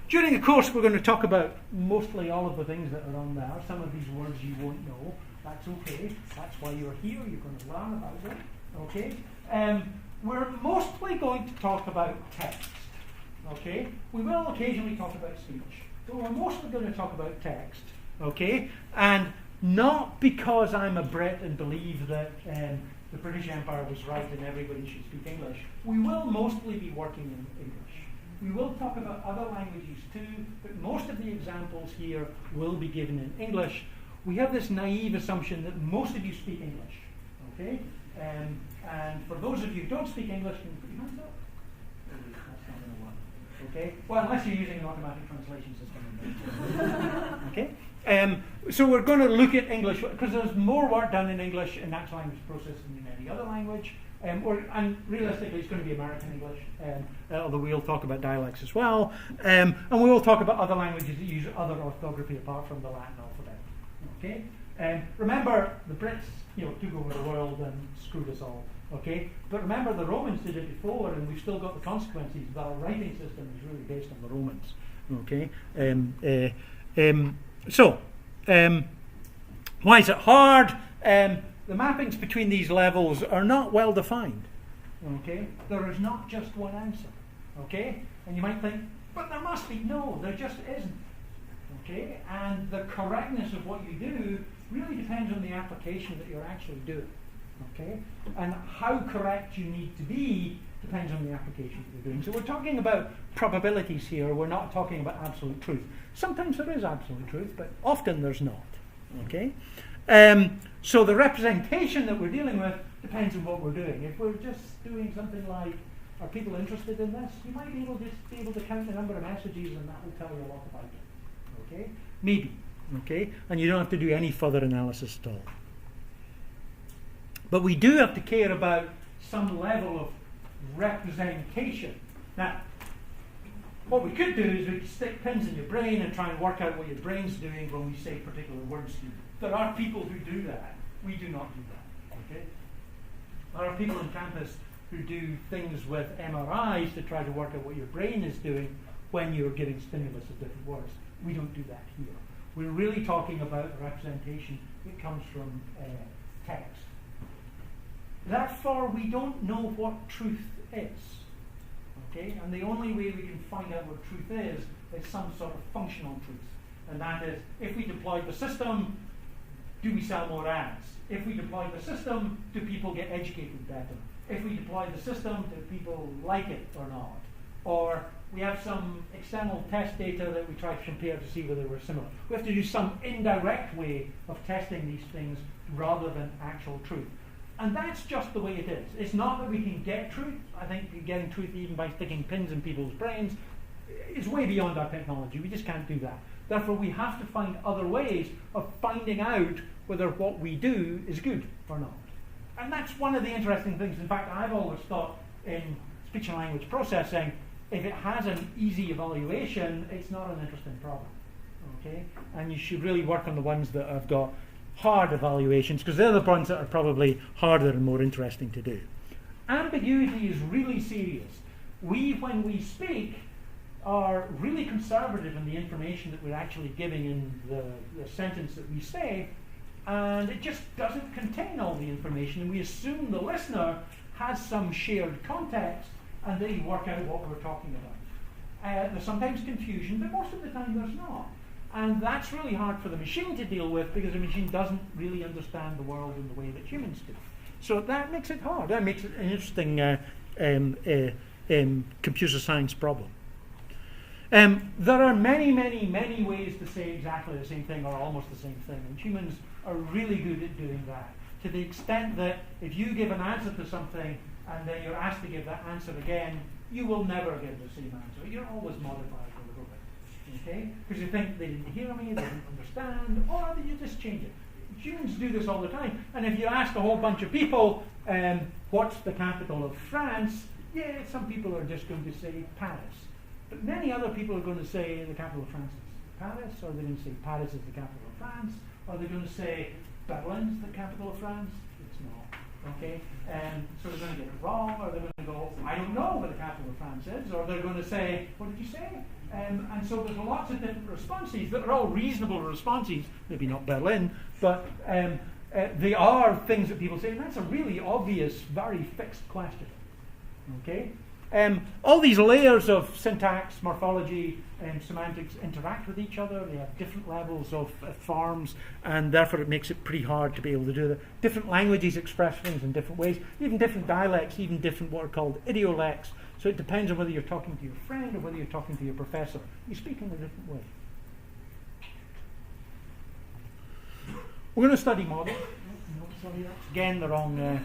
During the course, we're going to talk about mostly all of the things that are on there. Some of these words you won't know. That's okay. That's why you're here. You're going to learn about them. Okay. We're mostly going to talk about text. Okay. We will occasionally talk about speech, but we're mostly going to talk about text. Okay. And not because I'm a Brit and believe that the British Empire was right and everybody should speak English. We will mostly be working in English. We will talk about other languages too, but most of the examples here will be given in English. We have this naive assumption that most of you speak English, okay? And for those of you who don't speak English, can you put your hands up? That's not going to work, okay? Well, unless you're using an automatic translation system. Okay? So we're going to look at English, because there's more work done in English in natural language processing than any other language. And realistically, it's going to be American English, although we'll talk about dialects as well. And we will talk about other languages that use other orthography apart from the Latin alphabet. Okay? Remember, the Brits, took over the world and screwed us all. Okay? But remember, the Romans did it before, and we've still got the consequences. Our writing system is really based on the Romans. Okay? Why is it hard? The mappings between these levels are not well defined. Okay? There is not just one answer. Okay? And you might think, but there must be. No, there just isn't. Okay? And the correctness of what you do really depends on the application that you're actually doing. Okay? And how correct you need to be depends on the application that you're doing. So we're talking about probabilities here. We're not talking about absolute truth. Sometimes there is absolute truth, but often there's not. Okay? So the representation that we're dealing with depends on what we're doing. If we're just doing something like, are people interested in this? You might be able to count the number of messages, and that will tell you a lot about it. Okay? Maybe. Okay? And you don't have to do any further analysis at all. But we do have to care about some level of representation. Now, what we could do is we could stick pins in your brain and try and work out what your brain's doing when we say particular words to you. There are people who do that. We do not do that. Okay? There are people on campus who do things with MRIs to try to work out what your brain is doing when you're giving stimulus of different words. We don't do that here. We're really talking about a representation that comes from text. Therefore, we don't know what truth is. Okay? And the only way we can find out what truth is some sort of functional truth. And that is, if we deploy the system, do we sell more ads? If we deploy the system, do people get educated better? If we deploy the system, do people like it or not? Or we have some external test data that we try to compare to see whether we're similar. We have to do some indirect way of testing these things rather than actual truth. And that's just the way it is. It's not that we can get truth. I think getting truth even by sticking pins in people's brains is way beyond our technology. We just can't do that. Therefore, we have to find other ways of finding out whether what we do is good or not. And that's one of the interesting things. In fact, I've always thought in speech and language processing, if it has an easy evaluation, it's not an interesting problem. Okay? And you should really work on the ones that have got hard evaluations, because they're the ones that are probably harder and more interesting to do. Ambiguity is really serious. When we speak, are really conservative in the information that we're actually giving in the sentence that we say, and it just doesn't contain all the information, and we assume the listener has some shared context, and they work out what we're talking about. There's sometimes confusion, but most of the time there's not. And that's really hard for the machine to deal with, because the machine doesn't really understand the world in the way that humans do. So that makes it hard. That makes it an interesting computer science problem. There are many, many, many ways to say exactly the same thing or almost the same thing, and humans are really good at doing that, to the extent that if you give an answer to something and then you're asked to give that answer again, you will never give the same answer. You're always modified a little bit, okay? Because you think they didn't hear me, they didn't understand, or you just change it. Humans do this all the time, and if you ask a whole bunch of people, what's the capital of France, yeah, some people are just going to say Paris. But many other people are going to say the capital of France is Paris, or they're going to say Paris is the capital of France, or they're going to say Berlin's the capital of France. It's not. Okay? So they're going to get it wrong, or they're going to go, I don't know what the capital of France is, or they're going to say, what did you say? And so there's lots of different responses that are all reasonable responses, maybe not Berlin, but they are things that people say, and that's a really obvious, very fixed question. Okay? All these layers of syntax, morphology, and semantics interact with each other. They have different levels of forms, and therefore it makes it pretty hard to be able to do that. Different languages express things in different ways, even different dialects, even different what are called idiolects. So it depends on whether you're talking to your friend or whether you're talking to your professor. You speak in a different way. We're going to study models. No, sorry, that's again the wrong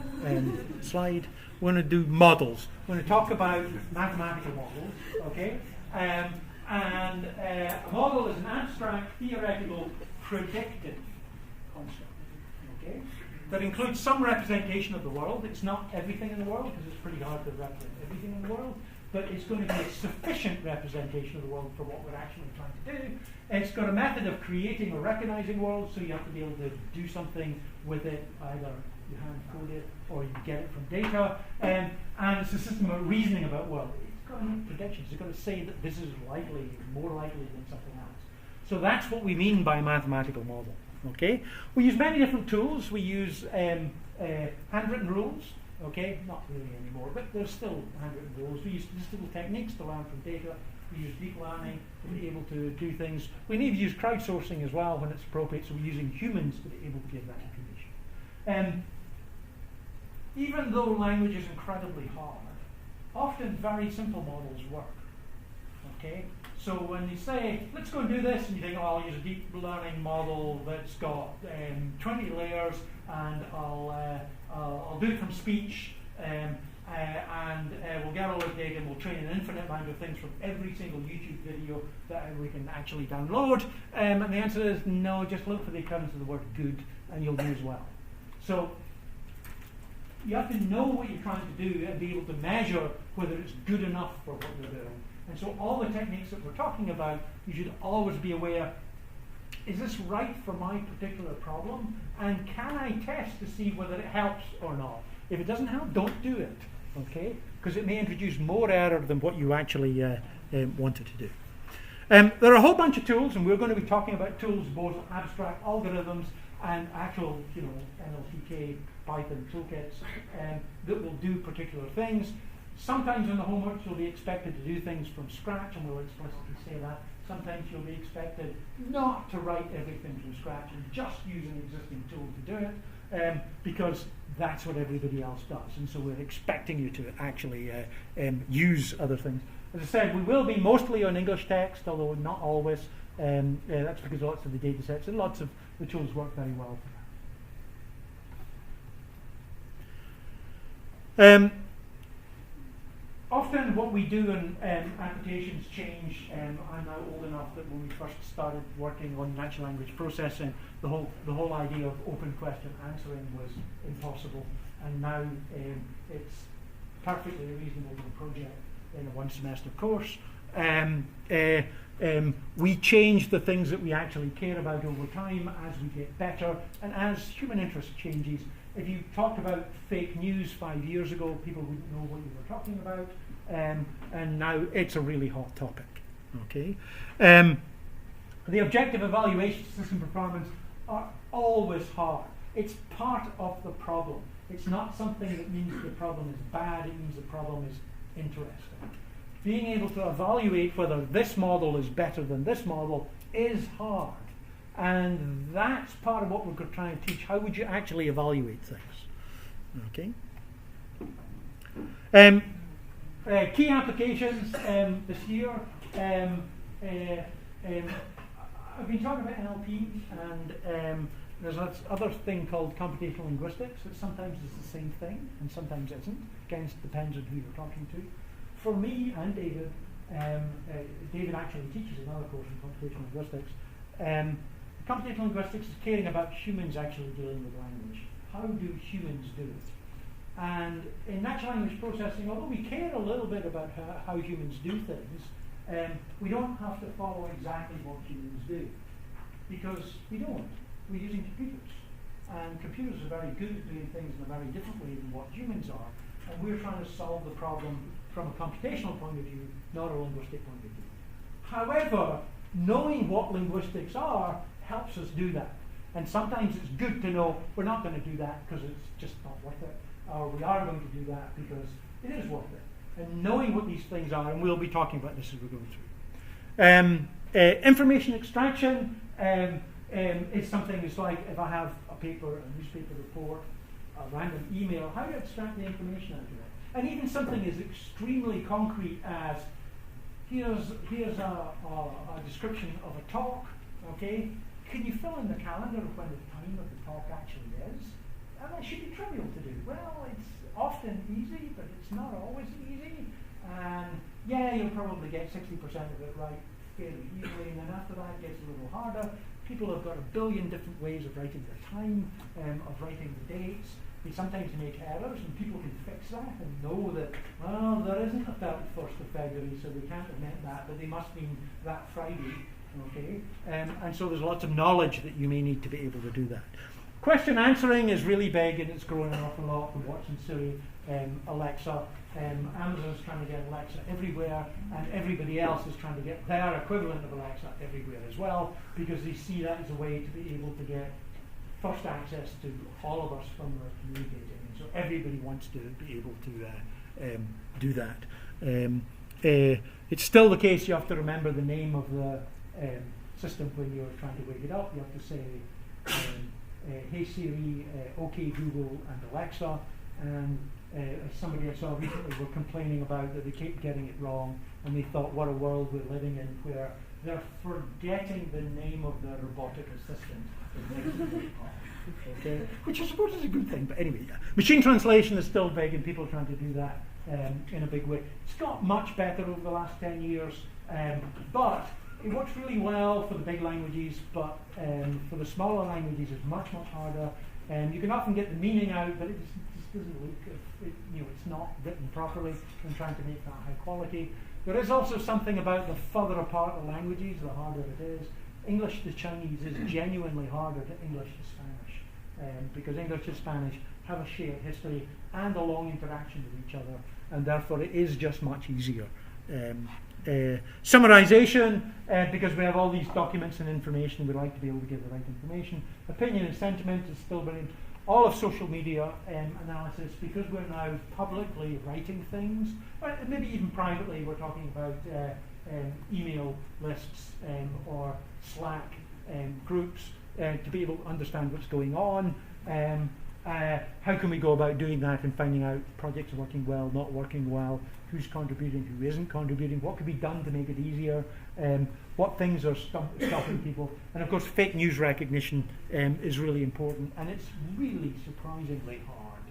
slide. We're going to do models. We're going to talk about mathematical models, okay? And a model is an abstract, theoretical, predictive concept, okay? That includes some representation of the world. It's not everything in the world, because it's pretty hard to represent everything in the world, but it's going to be a sufficient representation of the world for what we're actually trying to do. It's got a method of creating or recognizing worlds, so you have to be able to do something with it, either you hand code it or you get it from data, and it's a system of reasoning about world. It's got to make predictions. It's got to say that this is likely, more likely than something else. So that's what we mean by a mathematical model. Okay, we use many different tools. We use handwritten rules. Okay, not really anymore, but there's still handwritten rules. We use statistical techniques to learn from data. We use deep learning to be able to do things. We need to use crowdsourcing as well when it's appropriate. So we're using humans to be able to give that information. Even though language is incredibly hard, often very simple models work. Okay, so when you say, let's go and do this, and you think, oh, I'll use a deep learning model that's got 20 layers, and I'll do it from speech, and we'll get all this data, and we'll train an infinite amount of things from every single YouTube video that we can actually download. And the answer is no, just look for the occurrence of the word good, and you'll do as well. So you have to know what you're trying to do and be able to measure whether it's good enough for what you're doing. And so all the techniques that we're talking about, you should always be aware, is this right for my particular problem? And can I test to see whether it helps or not? If it doesn't help, don't do it, okay? Because it may introduce more error than what you actually wanted to do. There are a whole bunch of tools, and we're going to be talking about tools, both abstract algorithms and actual, NLTK, Python toolkits that will do particular things. Sometimes in the homework you'll be expected to do things from scratch, and we'll explicitly say that. Sometimes you'll be expected not to write everything from scratch and just use an existing tool to do it, because that's what everybody else does. And so we're expecting you to actually use other things. As I said, we will be mostly on English text, although not always. That's because lots of the data sets and lots of the tools work very well for that. Often what we do in applications change. I'm now old enough that when we first started working on natural language processing, the whole idea of open question answering was impossible, and now it's perfectly reasonable to a project in a one semester course. We change the things that we actually care about over time as we get better, and as human interest changes. If you talked about fake news 5 years ago, people wouldn't know what you were talking about, and now it's a really hot topic. Okay, the objective evaluation system performance are always hard. It's part of the problem. It's not something that means the problem is bad. It means the problem is interesting. Being able to evaluate whether this model is better than this model is hard. And that's part of what we're trying to teach. How would you actually evaluate things? Okay. Key applications this year. I've been talking about NLP, and there's this other thing called computational linguistics that sometimes is the same thing and sometimes isn't. Again, it depends on who you're talking to. For me and David, David actually teaches another course in computational linguistics. Computational linguistics is caring about humans actually dealing with language. How do humans do it? And in natural language processing, although we care a little bit about how humans do things, we don't have to follow exactly what humans do, because we don't. We're using computers. And computers are very good at doing things in a very different way than what humans are. And we're trying to solve the problem from a computational point of view, not a linguistic point of view. However, knowing what linguistics are helps us do that. And sometimes it's good to know we're not going to do that because it's just not worth it, or we are going to do that because it is worth it. And knowing what these things are, and we'll be talking about this as we're going through. Information extraction is something that's like if I have a paper, a newspaper report, a random email, how do you extract the information out of it? And even something as extremely concrete as here's a description of a talk, okay? Can you fill in the calendar of when the time of the talk actually is? And that should be trivial to do. Well, it's often easy, but it's not always easy. And yeah, you'll probably get 60% of it right fairly easily, and then after that it gets a little harder. People have got a billion different ways of writing their time, of writing the dates. They sometimes make errors, and people can fix that and know that, well, there isn't a 31st of February, so they can't have meant that, but they must mean that Friday. Okay, and so there's lots of knowledge that you may need to be able to do that. Question answering is really big, and it's growing an awful lot with Watson, Siri, Alexa. Amazon's trying to get Alexa everywhere, and everybody else is trying to get their equivalent of Alexa everywhere as well, because they see that as a way to be able to get first access to all of us when we're communicating. And so everybody wants to be able to do that. It's still the case you have to remember the name of the system when you're trying to wake it up. You have to say, hey Siri, OK Google, and Alexa. And as somebody I saw recently were complaining about that they keep getting it wrong, and they thought, what a world we're living in where they're forgetting the name of their robotic assistant. Okay, which I suppose is a good thing, but anyway, yeah. Machine translation is still big, and people are trying to do that in a big way. It's got much better over the last 10 years, but it works really well for the big languages, but for the smaller languages it's much, much harder. You can often get the meaning out, but it just doesn't look, it's not written properly, and trying to make that high quality. There is also something about the further apart the languages, the harder it is. English to Chinese is genuinely harder than English to Spanish, because English and Spanish have a shared history and a long interaction with each other, and therefore it is just much easier. Summarization, because we have all these documents and information, we like to be able to give the right information. Opinion and sentiment is still brilliant. All of social media analysis, because we're now publicly writing things, or maybe even privately, we're talking about email lists or Slack groups to be able to understand what's going on. How can we go about doing that and finding out projects are working well, not working well, who's contributing, who isn't contributing, what could be done to make it easier, what things are stopping people. And of course fake news recognition is really important, and it's really surprisingly hard.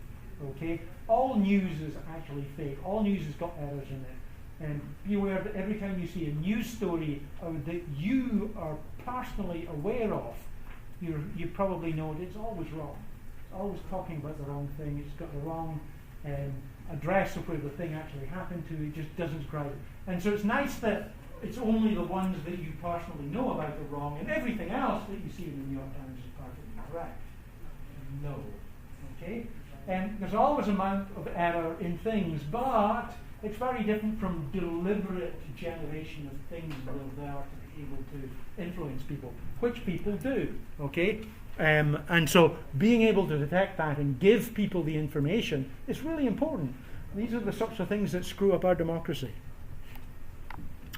Okay, all news is actually fake. All news has got errors in it. And be aware that every time you see a news story that you are personally aware of, you probably know that it's always wrong. It's always talking about the wrong thing. It's got the wrong address of where the thing actually happened to. It just doesn't describe it. And so it's nice that it's only the ones that you personally know about are wrong, and everything else that you see in the New York Times is perfectly correct. No. Okay? And there's always an amount of error in things, but it's very different from deliberate generation of things that are there to be able to influence people, which people do. Okay? And so being able to detect that and give people the information is really important. These are the sorts of things that screw up our democracy.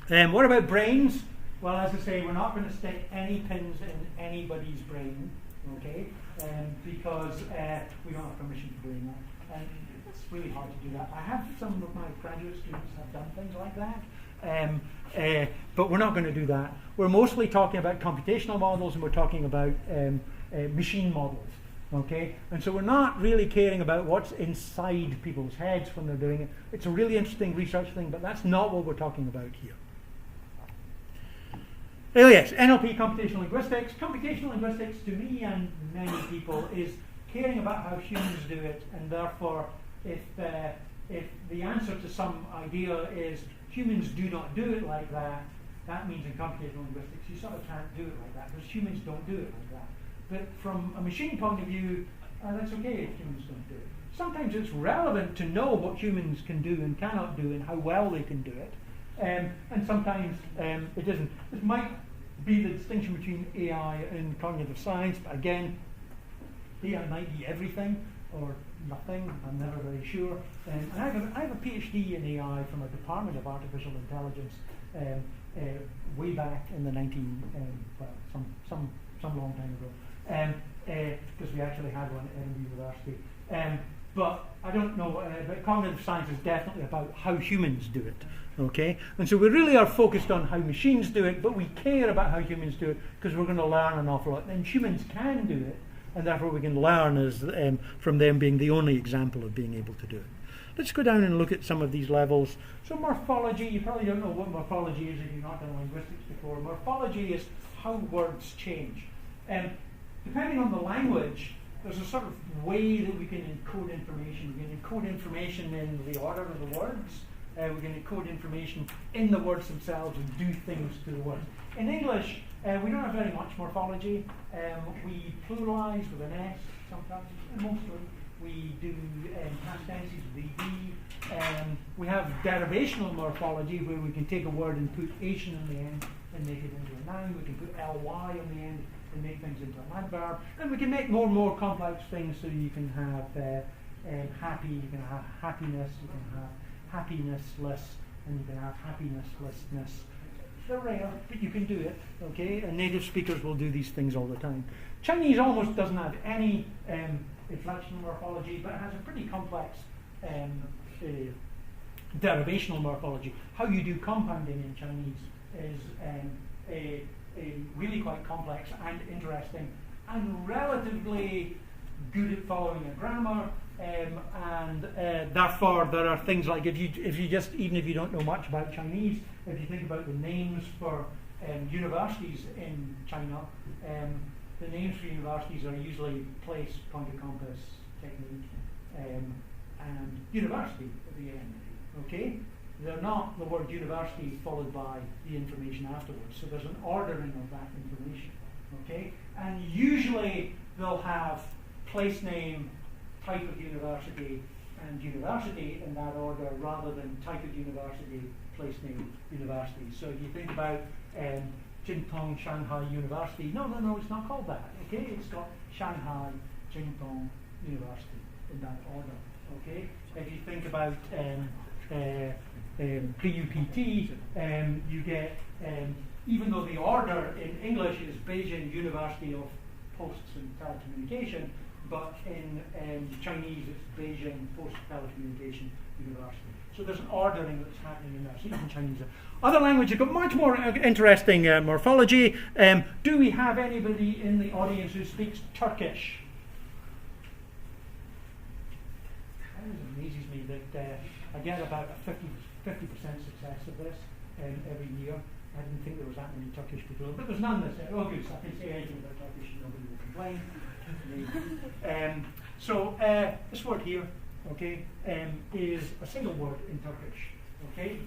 What about brains? Well, as I say, we're not going to stick any pins in anybody's brain, okay? Because we don't have permission for doing that. And it's really hard to do that. I have some of my graduate students have done things like that. But we're not going to do that. We're mostly talking about computational models, and we're talking about machine models. Okay, and so we're not really caring about what's inside people's heads when they're doing it. It's a really interesting research thing, but that's not what we're talking about here. Oh yes, NLP, computational linguistics. Computational linguistics, to me and many people, is caring about how humans do it, and therefore, if the answer to some idea is humans do not do it like that, that means in computational linguistics you sort of can't do it like that, because humans don't do it like that. But from a machine point of view, that's okay if humans don't do it. Sometimes it's relevant to know what humans can do and cannot do and how well they can do it. and sometimes it isn't. This might be the distinction between AI and cognitive science, but again, AI might be everything or nothing. I'm never very sure. And I have a PhD in AI from a Department of Artificial Intelligence way back in the some long time ago, because we actually had one at Edinburgh University. But I don't know. But cognitive science is definitely about how humans do it. Okay, and so we really are focused on how machines do it, but we care about how humans do it because we're going to learn an awful lot. And humans can do it, and therefore we can learn as from them being the only example of being able to do it. Let's go down and look at some of these levels. So morphology, you probably don't know what morphology is if you've not done linguistics before. Morphology is how words change. Depending on the language, there's a sort of way that we can encode information. We can encode information in the order of the words. We can encode information in the words themselves and do things to the words. In English, we don't have very much morphology. We pluralize with an S sometimes, and mostly. We do past tenses with ED. We have derivational morphology where we can take a word and put ation in the end and make it into a noun. We can put ly on the end and make things into an adverb. And we can make more and more complex things, so you can have happy, you can have happiness, you can have happinessless, and you can have happinesslessness. They're rare, but you can do it, okay? And native speakers will do these things all the time. Chinese almost doesn't have any inflectional morphology, but it has a pretty complex derivational morphology. How you do compounding in Chinese is really quite complex and interesting, and relatively good at following a grammar. And therefore, there are things like if you just, even if you don't know much about Chinese, if you think about the names for universities in China, the names for universities are usually place, point of compass, technique, and university at the end. Okay, they're not the word university followed by the information afterwards. So there's an ordering of that information. Okay, and usually they'll have place name, type of university, and university in that order, rather than type of university, place name, university. So if you think about Jingtong Shanghai University, no, it's not called that. Okay, it's got Shanghai Jingtong University in that order. Okay, if you think about BUPT, you get even though the order in English is Beijing University of Posts and Telecommunication, but in Chinese it's Beijing Post Telecommunication University. So there's an ordering that's happening in there. So even Chinese. Other languages have got much more interesting morphology. Do we have anybody in the audience who speaks Turkish? It amazes me that I get about a 50% success of this every year. I didn't think there was that many Turkish people, but there's none that say, oh good, so I can say anything about Turkish and nobody will complain. So this word here, okay, is a single word in Turkish. Okay,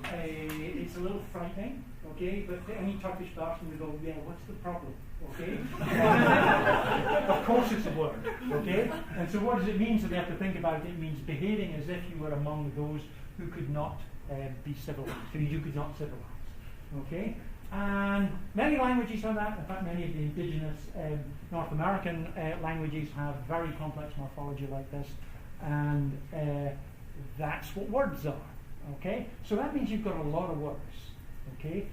it's a little frightening. Okay, but any Turkish person will go, yeah, what's the problem? Okay, of course it's a word. Okay, and so what does it mean? So they have to think about it. It means behaving as if you were among those who could not be civilized, who you could not civilize. Okay. And many languages have that. In fact, many of the indigenous North American languages have very complex morphology like this, and that's what words are. Okay, so that means you've got a lot of words. Okay,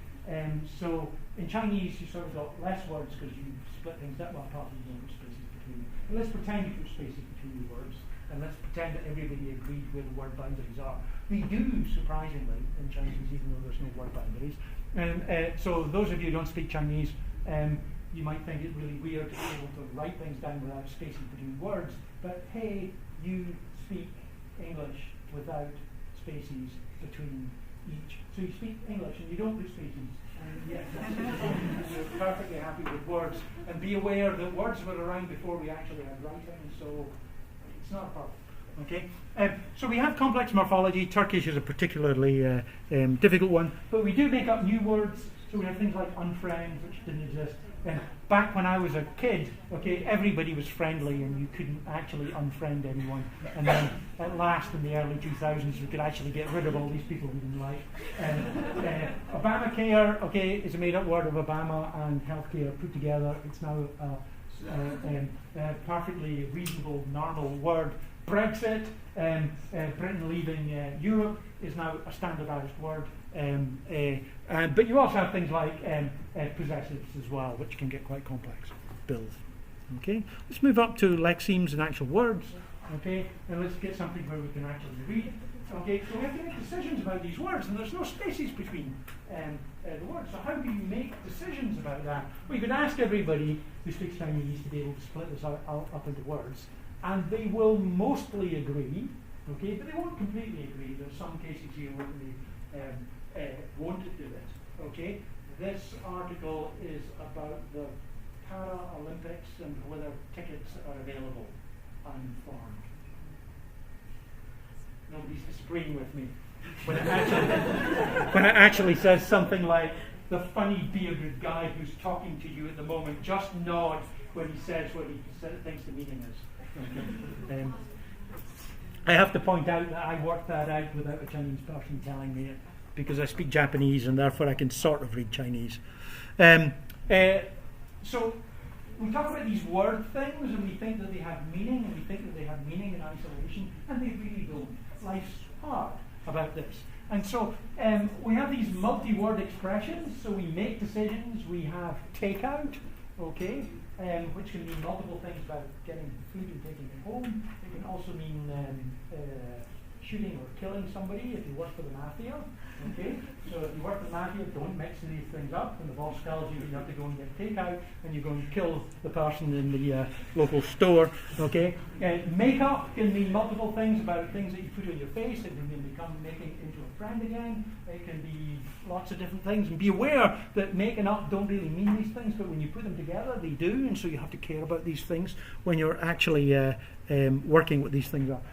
so in Chinese you sort of got less words because you split things up. Well, apart from you put spaces between them. But let's pretend you put spaces between the words, and let's pretend that everybody agrees where the word boundaries are. We do, surprisingly, in Chinese, even though there's no word boundaries. So those of you who don't speak Chinese, you might think it really weird to be able to write things down without spaces between words, but hey, you speak English without spaces between each. So you speak English and you don't put spaces. And yet you're perfectly happy with words. And be aware that words were around before we actually had writing, so it's not a problem. Okay, so we have complex morphology. Turkish is a particularly difficult one, but we do make up new words So we have things like unfriend, which didn't exist. Back when I was a kid, okay, everybody was friendly and you couldn't actually unfriend anyone. And then at last in the early 2000s, we could actually get rid of all these people we didn't like. Obamacare, okay, is a made-up word of Obama and healthcare put together. It's now a perfectly reasonable, normal word. Brexit, Britain leaving Europe, is now a standardised word. But you also have things like possessives as well, which can get quite complex. Bills. Okay, let's move up to lexemes and actual words. Okay, and let's get something where we can actually read. Okay, so we have to make decisions about these words, and there's no spaces between the words. So how do you make decisions about that? Well, you could ask everybody who speaks Chinese to be able to split this up into words, and they will mostly agree. Okay, but they won't completely agree. There's some cases here where they won't do it. Okay, this article is about the Paralympics and whether tickets are available. I'm informed. Nobody's disagreeing with me. When it actually says something like, the funny bearded guy who's talking to you at the moment, just nod when he says what he thinks the meaning is. Okay. I have to point out that I worked that out without a Chinese person telling me it, because I speak Japanese and therefore I can sort of read Chinese. So we talk about these word things and we think that they have meaning, and we think that they have meaning in isolation, and they really don't. Life's hard about this. And so we have these multi-word expressions, so we make decisions. We have takeout, okay, which can mean multiple things about getting food and taking it home. It can also mean shooting or killing somebody if you work for the mafia. Okay, so if you work for the mafia, don't mix these things up. And the boss tells you you have to go and get takeout, and you go and kill the person in the local store. Okay, makeup can mean multiple things about things that you put on your face. It can become making into a friend again. It can be lots of different things. And be aware that making up don't really mean these things, but when you put them together, they do. And so you have to care about these things when you're actually working with these things up.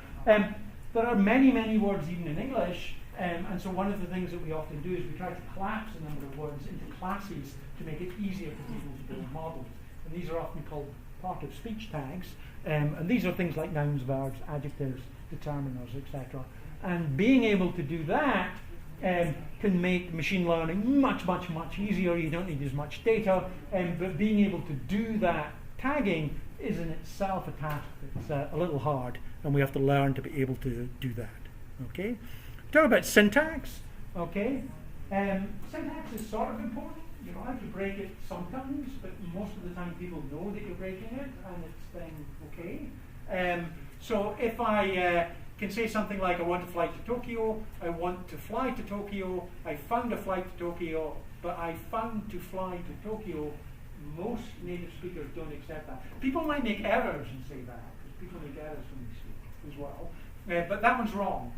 There are many, many words even in English, and so one of the things that we often do is we try to collapse a number of words into classes to make it easier for people to build models. And these are often called part of speech tags, and these are things like nouns, verbs, adjectives, determiners, etc. And being able to do that can make machine learning much, much, much easier. You don't need as much data, but being able to do that tagging is in itself a task that's a little hard, and we have to learn to be able to do that. Okay, talk about syntax. Okay, syntax is sort of important. You don't have to break it sometimes, but most of the time people know that you're breaking it, and it's then okay. So if I can say something like, I want to fly to Tokyo, I want to fly to Tokyo, I found a flight to Tokyo, but I found to fly to Tokyo. Most native speakers don't accept that. People might make errors and say that, because people make errors when they speak as well. But that one's wrong.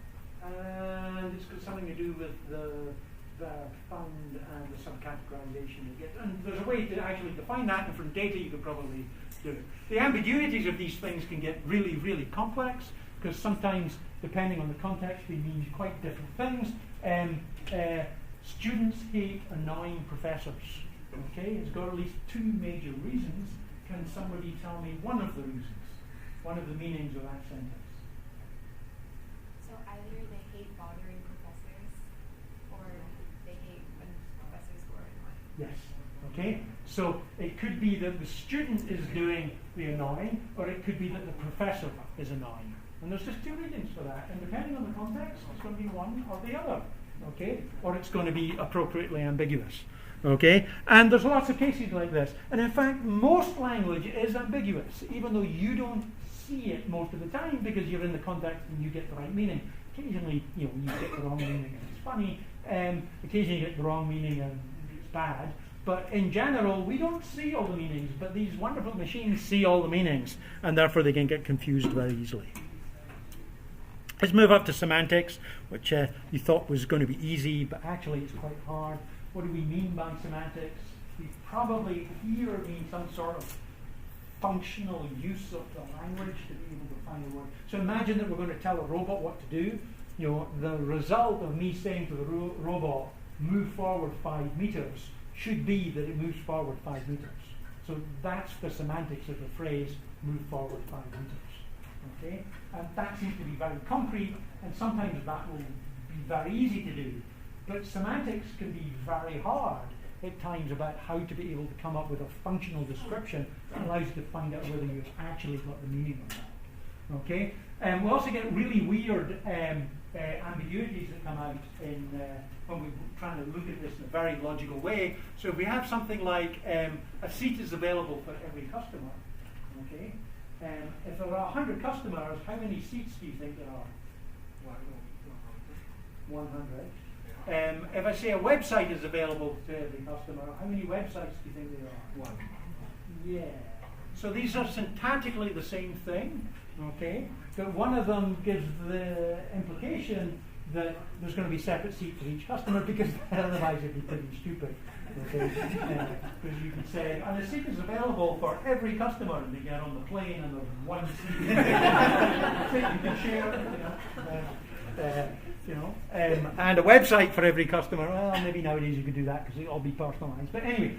And it's got something to do with the found and the subcategorization you get. And there's a way to actually define that, and from data you could probably do it. The ambiguities of these things can get really, really complex, because sometimes, depending on the context, they mean quite different things. Students hate annoying professors. Okay, it's got at least two major reasons. Can somebody tell me one of the reasons, one of the meanings of that sentence?
So either they hate bothering professors, or they hate when professors who are annoying.
Yes. Okay, so it could be that the student is doing the annoying, or it could be that the professor is annoying. And there's just two reasons for that. And depending on the context, it's going to be one or the other. Okay, or it's going to be appropriately ambiguous. Okay, and there's lots of cases like this. And in fact, most language is ambiguous, even though you don't see it most of the time because you're in the context and you get the right meaning. Occasionally, you get the wrong meaning and it's funny. Occasionally, you get the wrong meaning and it's bad. But in general, we don't see all the meanings. But these wonderful machines see all the meanings, and therefore they can get confused very easily. Let's move up to semantics, which you thought was going to be easy, but actually it's quite hard. What do we mean by semantics? We probably here mean some sort of functional use of the language to be able to find a word. So imagine that we're going to tell a robot what to do. The result of me saying to the robot, move forward 5 meters, should be that it moves forward 5 meters. So that's the semantics of the phrase move forward 5 meters. Okay? And that seems to be very concrete, and sometimes that will be very easy to do. But semantics can be very hard at times about how to be able to come up with a functional description that allows you to find out whether you've actually got the meaning of that. Okay? We also get really weird ambiguities that come out in when we're trying to look at this in a very logical way. So if we have something like a seat is available for every customer, okay? If there are 100 customers, how many seats do you think there are? 100. If I say a website is available to every customer, how many websites do you think there are? 1. Yeah. So these are syntactically the same thing, okay? But one of them gives the implication that there's going to be separate seats for each customer, because otherwise it'd be pretty stupid. Okay? Because you could say, and the seat is available for every customer, and they get on the plane and there's one seat. You can share, and a website for every customer. Well, maybe nowadays you could do that because it'll all be personalized. But anyway,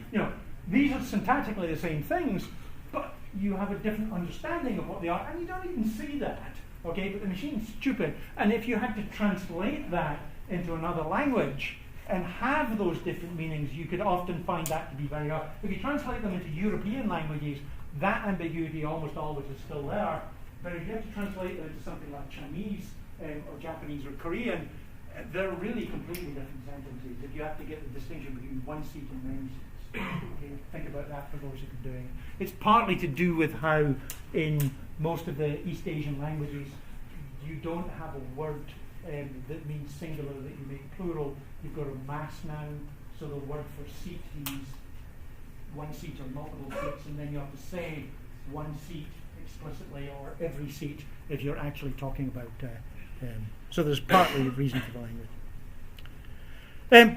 these are syntactically the same things, but you have a different understanding of what they are, and you don't even see that. Okay, but the machine's stupid. And if you had to translate that into another language and have those different meanings, you could often find that to be very hard. If you translate them into European languages, that ambiguity almost always is still there. But if you have to translate them into something like Chinese or Japanese or Korean, they're really completely different sentences. If you have to get the distinction between one seat and many seats. Okay, think about that for those who are doing it. It's partly to do with how in most of the East Asian languages you don't have a word that means singular that you make plural. You've got a mass noun, so the word for seat means one seat or multiple seats, and then you have to say one seat explicitly or every seat if you're actually talking about. So there's partly a reason for the language.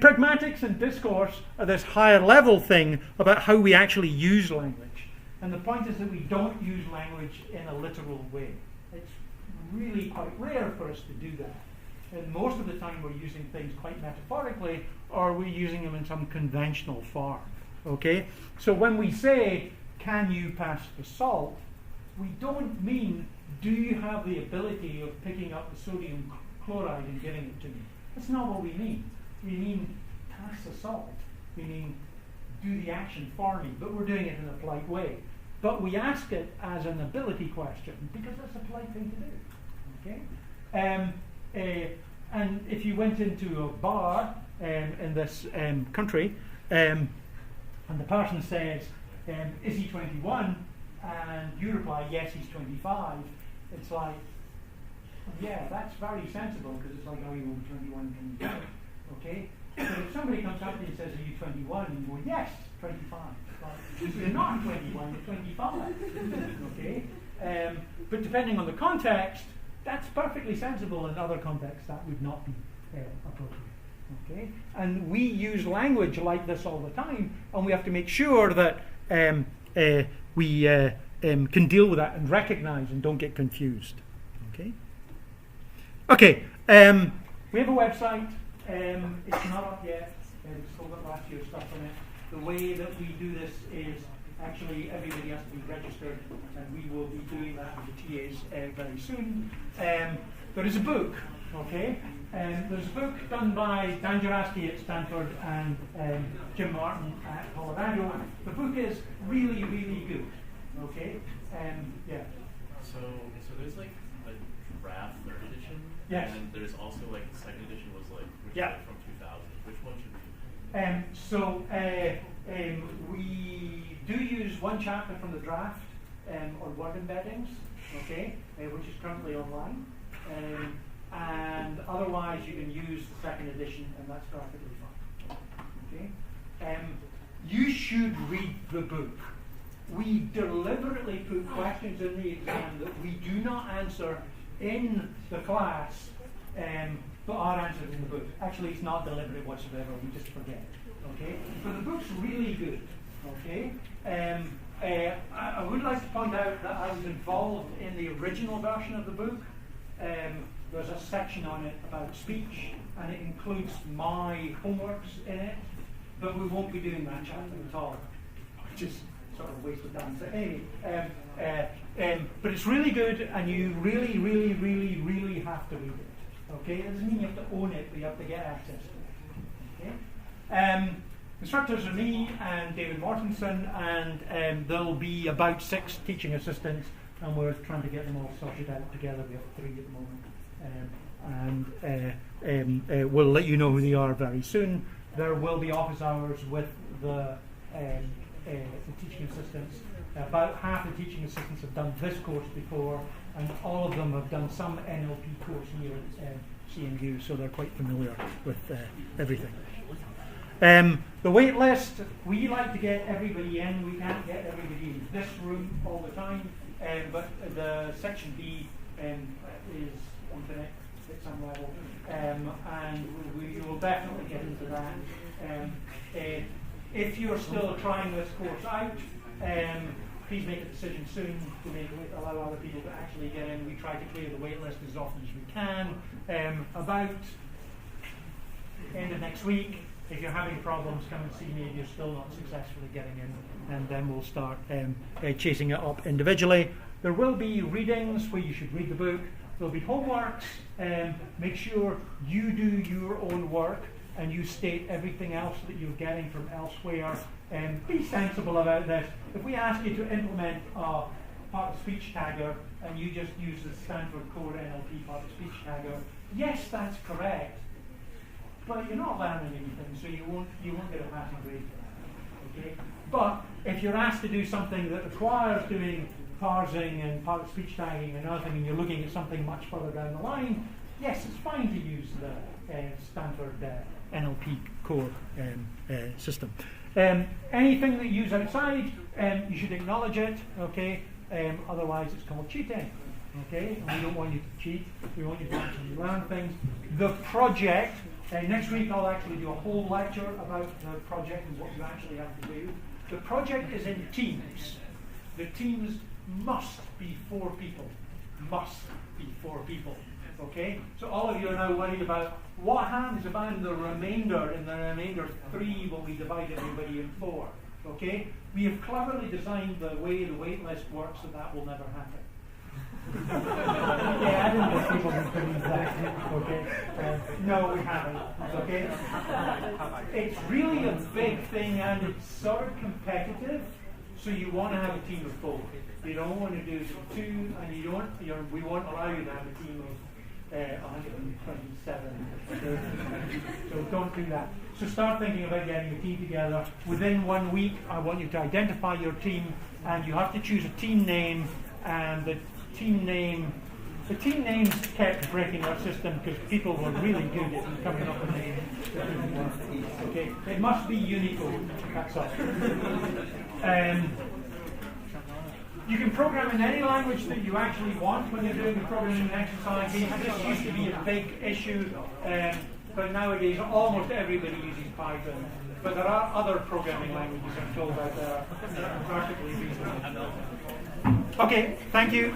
Pragmatics and discourse are this higher level thing about how we actually use language. And the point is that we don't use language in a literal way. It's really quite rare for us to do that. And most of the time we're using things quite metaphorically, or we're using them in some conventional form. Okay? So when we say, can you pass the salt, we don't mean, do you have the ability of picking up the sodium chloride and giving it to me? That's not what we mean. We mean, pass the salt. We mean, do the action for me, but we're doing it in a polite way. But we ask it as an ability question because that's a polite thing to do. Okay? And if you went into a bar in this country and the person says, is he 21? And you reply, yes, he's 25. It's like, yeah, that's very sensible because it's like, oh, you will be 21 and 25. Okay? So if somebody comes up to you and says, are you 21? And you go, yes, 25. So you're not 21, you're 25. Okay? But depending on the context, that's perfectly sensible. In other contexts, that would not be appropriate. Okay? And we use language like this all the time, and we have to make sure that we can deal with that and recognize and don't get confused. Okay? Okay. We have a website. It's not up yet. It's still got last year's stuff on it. The way that we do this is actually everybody has to be registered, and we will be doing that with the TAs very soon. There is a book, okay? There's a book done by Dan Jaraski at Stanford and Jim Martin at Colorado. The book is really, really good, okay? Yeah.
So there's like a draft third edition.
Yes.
And there's also like the second edition was like which
yeah.
one from 2000. Which one should we?
We do use one chapter from the draft on word embeddings, okay, which is currently online, and otherwise you can use the second edition, and that's perfectly fine. Okay, you should read the book. We deliberately put questions in the exam that we do not answer in the class, but are answered in the book. Actually, it's not deliberate whatsoever. We just forget. Okay, but the book's really good. Okay, I would like to point out that I was involved in the original version of the book. There's a section on it about speech, and it includes my homeworks in it. but we won't be doing that chatting at all, which is sort of a waste of time. So anyway, but it's really good, and you really, really, really, really have to read it. Okay, it doesn't mean you have to own it, but you have to get access to it. Okay. Instructors are me and David Mortensen, and there'll be about 6 teaching assistants, and we're trying to get them all sorted out together. We have 3 at the moment, and we'll let you know who they are very soon. There will be office hours with the teaching assistants. About half the teaching assistants have done this course before, and all of them have done some NLP course here at CMU, so they're quite familiar with everything. The wait list, we like to get everybody in. We can't get everybody in this room all the time, but the section B is infinite at some level, and we will definitely get into that. If you're still trying this course out, please make a decision soon to allow other people to actually get in. We try to clear the wait list as often as we can. About end of next week, if you're having problems, come and see me if you're still not successfully getting in, and then we'll start chasing it up individually. There will be readings where you should read the book. There'll be homeworks. Make sure you do your own work and you state everything else that you're getting from elsewhere. Be sensible about this. If we ask you to implement a part of speech tagger and you just use the Stanford Core NLP part of speech tagger, yes, that's correct. But you're not learning anything, so you won't get a passing grade for that. Okay? But if you're asked to do something that requires doing parsing and part of speech tagging and other thing, and you're looking at something much further down the line, yes, it's fine to use the Stanford NLP core system. Anything that you use outside, you should acknowledge it. Okay? Otherwise, it's called cheating. Okay? And we don't want you to cheat. We want you to actually learn things. The project. Next week I'll actually do a whole lecture about the project and what you actually have to do. The project is in teams. The teams must be 4 people. Must be 4 people. Okay? So all of you are now worried about what happens about the remainder, in the remainder 3 when we divide everybody in 4. Okay? We have cleverly designed the way the wait list works so that will never happen. Yeah, I didn't think people would believe that. Okay, no, we haven't. Okay, it's really a big thing, and it's sort of competitive. So you want to have a team of 4. You don't want to do 2, and we won't allow you to have a team of 127. So don't do that. So start thinking about getting a team together. Within 1 week, I want you to identify your team, and you have to choose a team name, and the team names kept breaking our system because people were really good at coming up with names that didn't work. Okay, it must be Unicode. That's all. You can program in any language that you actually want when you're doing the programming exercise. This used to be a big issue, but nowadays almost everybody uses Python. But there are other programming languages, I'm told, out there that are perfectly reasonable. Okay, thank you.